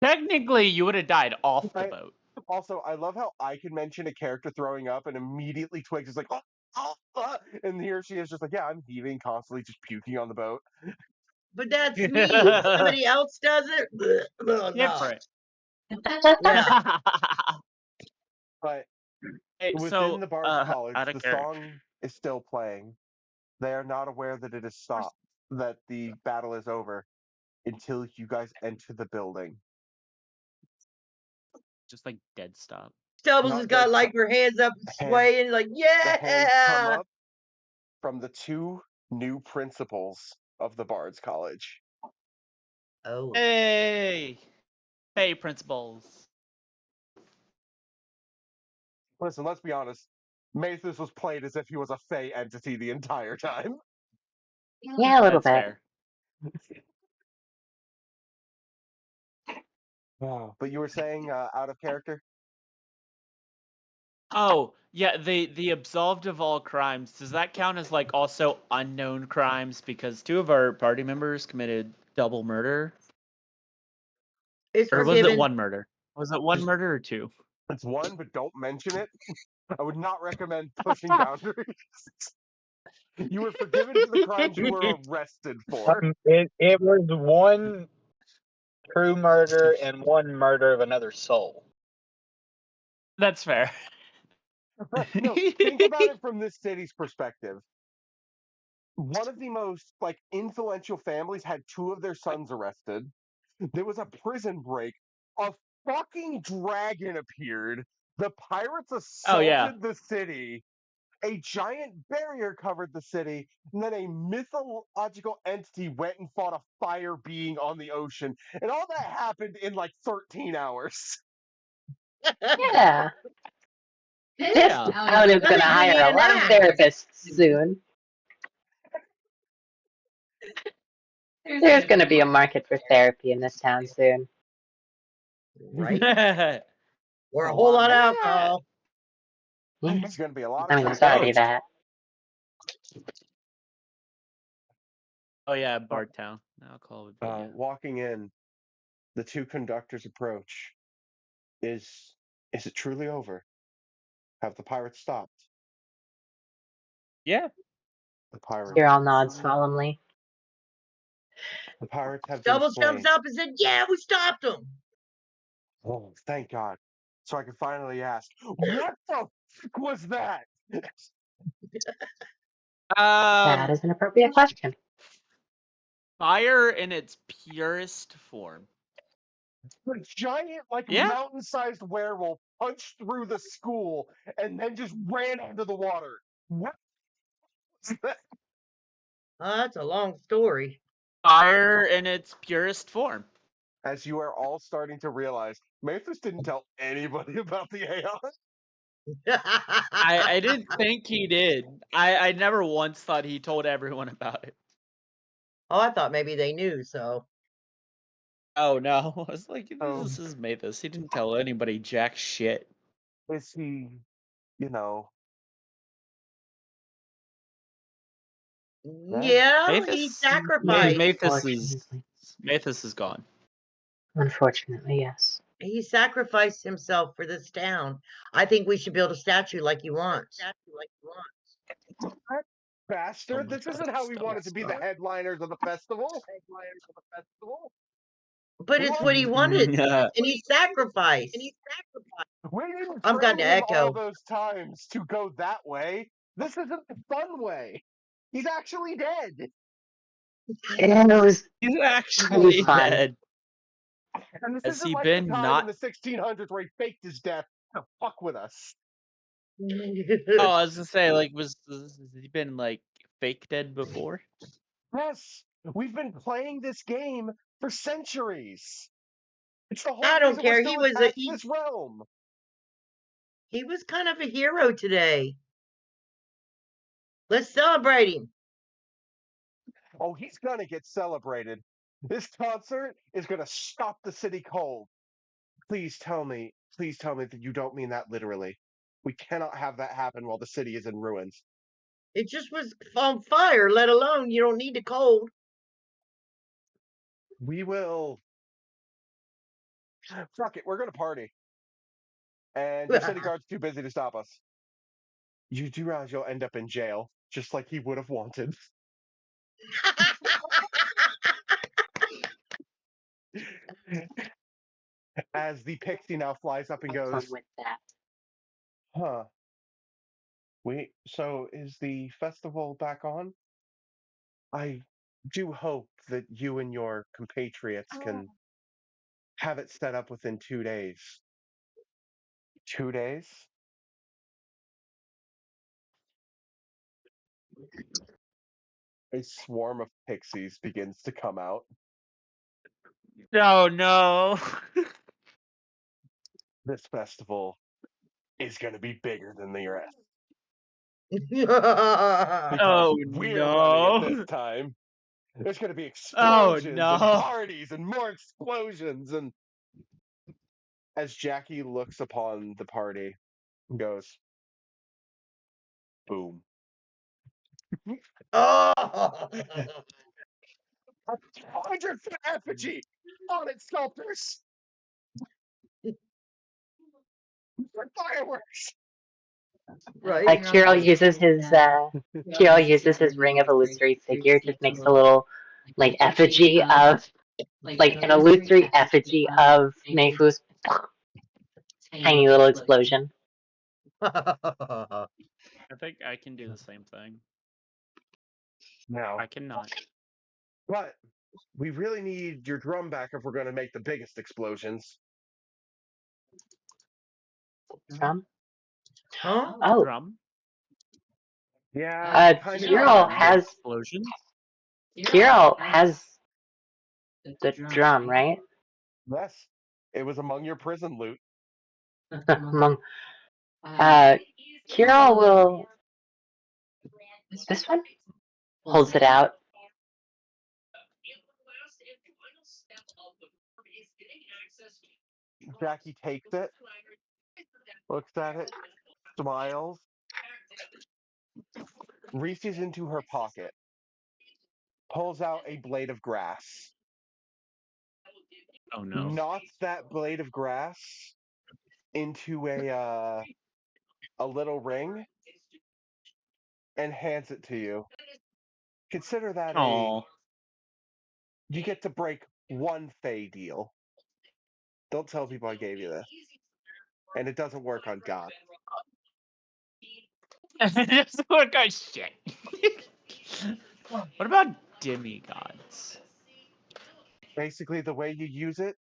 Technically, you would have died off the boat. Also, I love how I can mention a character throwing up and immediately Twigs is like, and here she is just like, yeah, I'm heaving, constantly just puking on the boat. But that's me. If somebody else does it, no. Different. Yeah. But Hey, within so, the Bard's College, out of the character. song is still playing. They are not aware that it has stopped, that the battle is over, until you guys enter the building. Just like dead stop. Stubbles Not has got dead like stop. her hands up and Hand- swaying, like, The hands come yeah. up from the 2 new principals of the Bard's College. Oh. Hey! Hey, principals. Listen, let's be honest. Mathis was played as if he was a Fey entity the entire time. Yeah, a little That's bit. fair. But you were saying out of character? Oh, yeah, the absolved of all crimes. Does that count as like also unknown crimes? Because 2 of our party members committed double murder. It's Or was forgiven. it 1 murder? Was it 1 murder or 2? It's 1, but don't mention it. I would not recommend pushing boundaries. You were forgiven for the crimes you were arrested for. It was 1 true murder and 1 murder of another soul. That's fair. No, think about it from this city's perspective. One of the most influential families had 2 of their sons arrested. There was a prison break. A fucking dragon appeared. The pirates assaulted the city. A giant barrier covered the city, and then a mythological entity went and fought a fire being on the ocean. And all that happened in 13 hours. Yeah. This town is going to hire a lot of therapists soon. There's going to be a market for therapy in this town soon. Right? Or a whole lot of alcohol. Yeah. There's going to be a lot I of mean, it's already that. Oh yeah, Bardtown. Alcohol would be. Walking in, the 2 conductors approach. Is it truly over? Have the pirates stopped? Yeah. The pirates. Kiril nods solemnly. The pirates have Double been jumps slain. up and said, yeah, we stopped them. Oh, thank God. So I can finally ask, what the fuck was that? That is an appropriate question. Fire in its purest form. A giant, mountain-sized werewolf punched through the school and then just ran into the water. What was that? That's a long story. Fire in its purest form. As you are all starting to realize, Mathis didn't tell anybody about the Aeons. I didn't think he did. I never once thought he told everyone about it. Oh, I thought maybe they knew, so. Oh no. I was like, Oh. this is Mathis. He didn't tell anybody jack shit. Is he, you know? Yeah, he Mathis? sacrificed. Mathis is gone. Unfortunately, yes. He sacrificed himself for this town. I think we should build a statue like he wants. Bastard, my this God, isn't how we stop, wanted to be the stop. headliners of the festival. But it's what he wanted, and he sacrificed. We didn't I'm train got to him all echo. those times to go that way. This isn't the fun way. He's actually dead. And it was He's actually fun. dead. And this Has isn't he like been the time not- in the 1600s where he faked his death to fuck with us. Oh, I was gonna say, like, has he been like fake dead before? Yes, we've been playing this game for centuries. It's the whole I don't reason care. we're He still was attached to this realm. he was kind of a hero today. Let's celebrate him. Oh, he's gonna get celebrated. This concert is gonna stop the city cold. Please tell me that you don't mean that literally. We cannot have that happen while the city is in ruins. It just was on fire, let alone you don't need the cold. We will. Fuck it, we're gonna party. And your city guard's too busy to stop us. You do realize you'll end up in jail, just like he would have wanted. As the pixie now flies up and Have fun goes, with that. huh. Wait, so is the festival back on? I do hope that you and your compatriots can have it set up within 2 days. 2 days? A swarm of pixies begins to come out. No, no. This festival is going to be bigger than the rest. Oh, Because we're running it no. this time. There's going to be Oh, explosions and no. parties and more explosions. And as Jackie looks upon the party and goes, boom. Oh, 100-foot effigy on its sculptors. Fireworks. right. Kirill uses his ring of illusory figure, just makes a little like effigy of like an illusory effigy of Nefu's tiny little explosion. I think I can do the same thing. No. I cannot. But we really need your drum back if we're going to make the biggest explosions. Drum? Huh? Oh, Drum? Yeah. Kind of Explosions? Kirill has the drum, right? Yes. It was among your prison loot. Among Kirill will this one holds it out. Jackie takes it, looks at it, smiles, reaches into her pocket, pulls out a blade of grass, Oh no. knots that blade of grass into a little ring, and hands it to you. Consider that Oh. you get to break one Fey deal. Don't tell people I gave you this. And it doesn't work on God. Just look at shit. What about demigods? Basically, the way you use it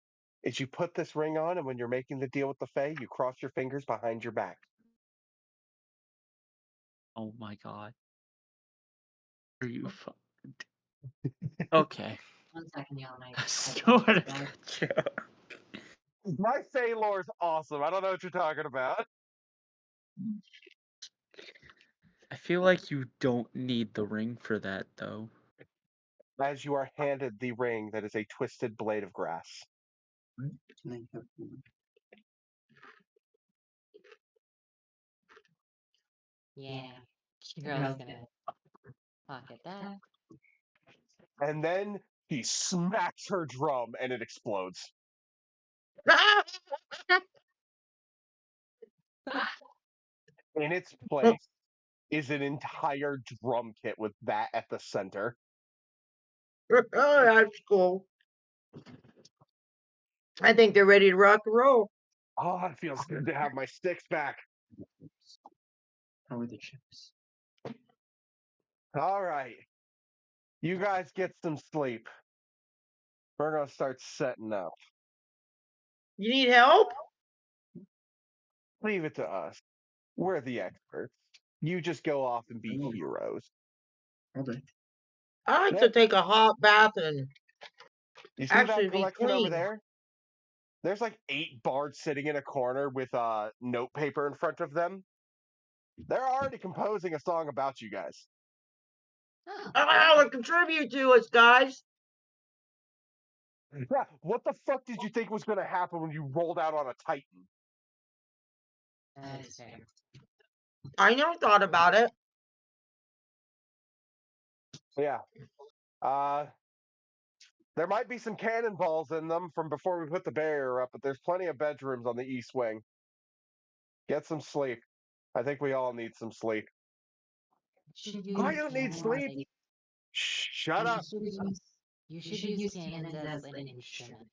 is you put this ring on, and when you're making the deal with the Fae, you cross your fingers behind your back. Oh my god. Are you Okay. 1 second, y'all. Sort of a joke. My Sailor's awesome. I don't know what you're talking about. I feel like you don't need the ring for that, though. As you are handed the ring that is a twisted blade of grass. Yeah. Girl's gonna pocket that. And then he smacks her drum and it explodes. In its place is an entire drum kit with that at the center. Oh, that's cool. I think they're ready to rock and roll. Oh, it feels good to have my sticks back. How are the chips? All right. You guys get some sleep. We're going to start setting up. You need help? Leave it to us. We're the experts. You just go off and be heroes. Okay. I like to take a hot bath and You see actually that be collection over clean. there? There's like 8 bards sitting in a corner with note paper in front of them. They're already composing a song about you guys. Oh, contribute to us, guys. Yeah, what the fuck did you think was going to happen when you rolled out on a Titan? That is fair. I never thought about it. Yeah. There might be some cannonballs in them from before we put the barrier up, but there's plenty of bedrooms on the east wing. Get some sleep. I think we all need some sleep. I don't need sleep. Shut up. You should use cannons as an instrument.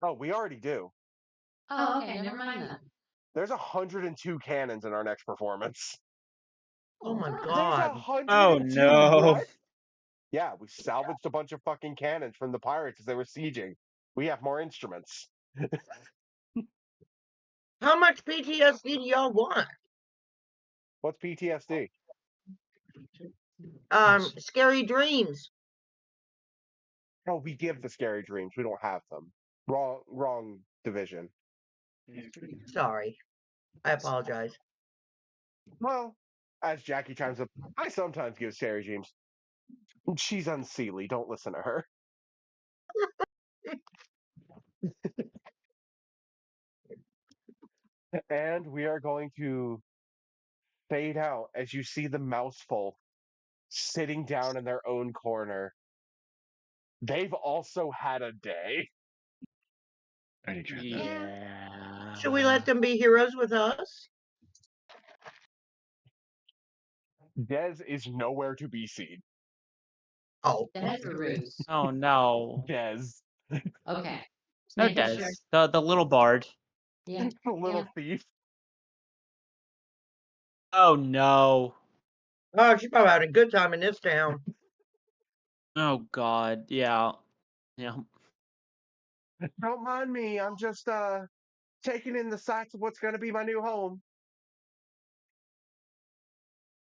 Oh, we already do. Oh, okay, never mind then. There's 102 cannons in our next performance. Oh my There's god. 102. Oh, no. What? Yeah, we salvaged a bunch of fucking cannons from the pirates as they were sieging. We have more instruments. How much PTSD do y'all want? What's PTSD? Scary dreams. Oh, we give the scary dreams. We don't have them. Wrong division. Sorry. I apologize. Well, as Jackie chimes up, I sometimes give scary dreams. She's unseelie. Don't listen to her. And we are going to fade out as you see the mouseful sitting down in their own corner. They've also had a day. I already tried that. Yeah. Should we let them be heroes with us? Dez is nowhere to be seen. Oh. That's a ruse. Oh, no. Dez, Okay. No, Making Des. sure. The little bard. Yeah. the little thief. Oh, no. Oh, she probably had a good time in this town. Oh, God. Yeah. Yeah. Don't mind me. I'm just taking in the sights of what's going to be my new home.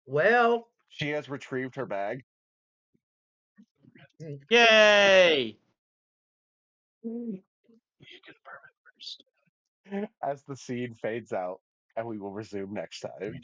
Well, She has retrieved her bag. Yay! As the scene fades out, and we will resume next time.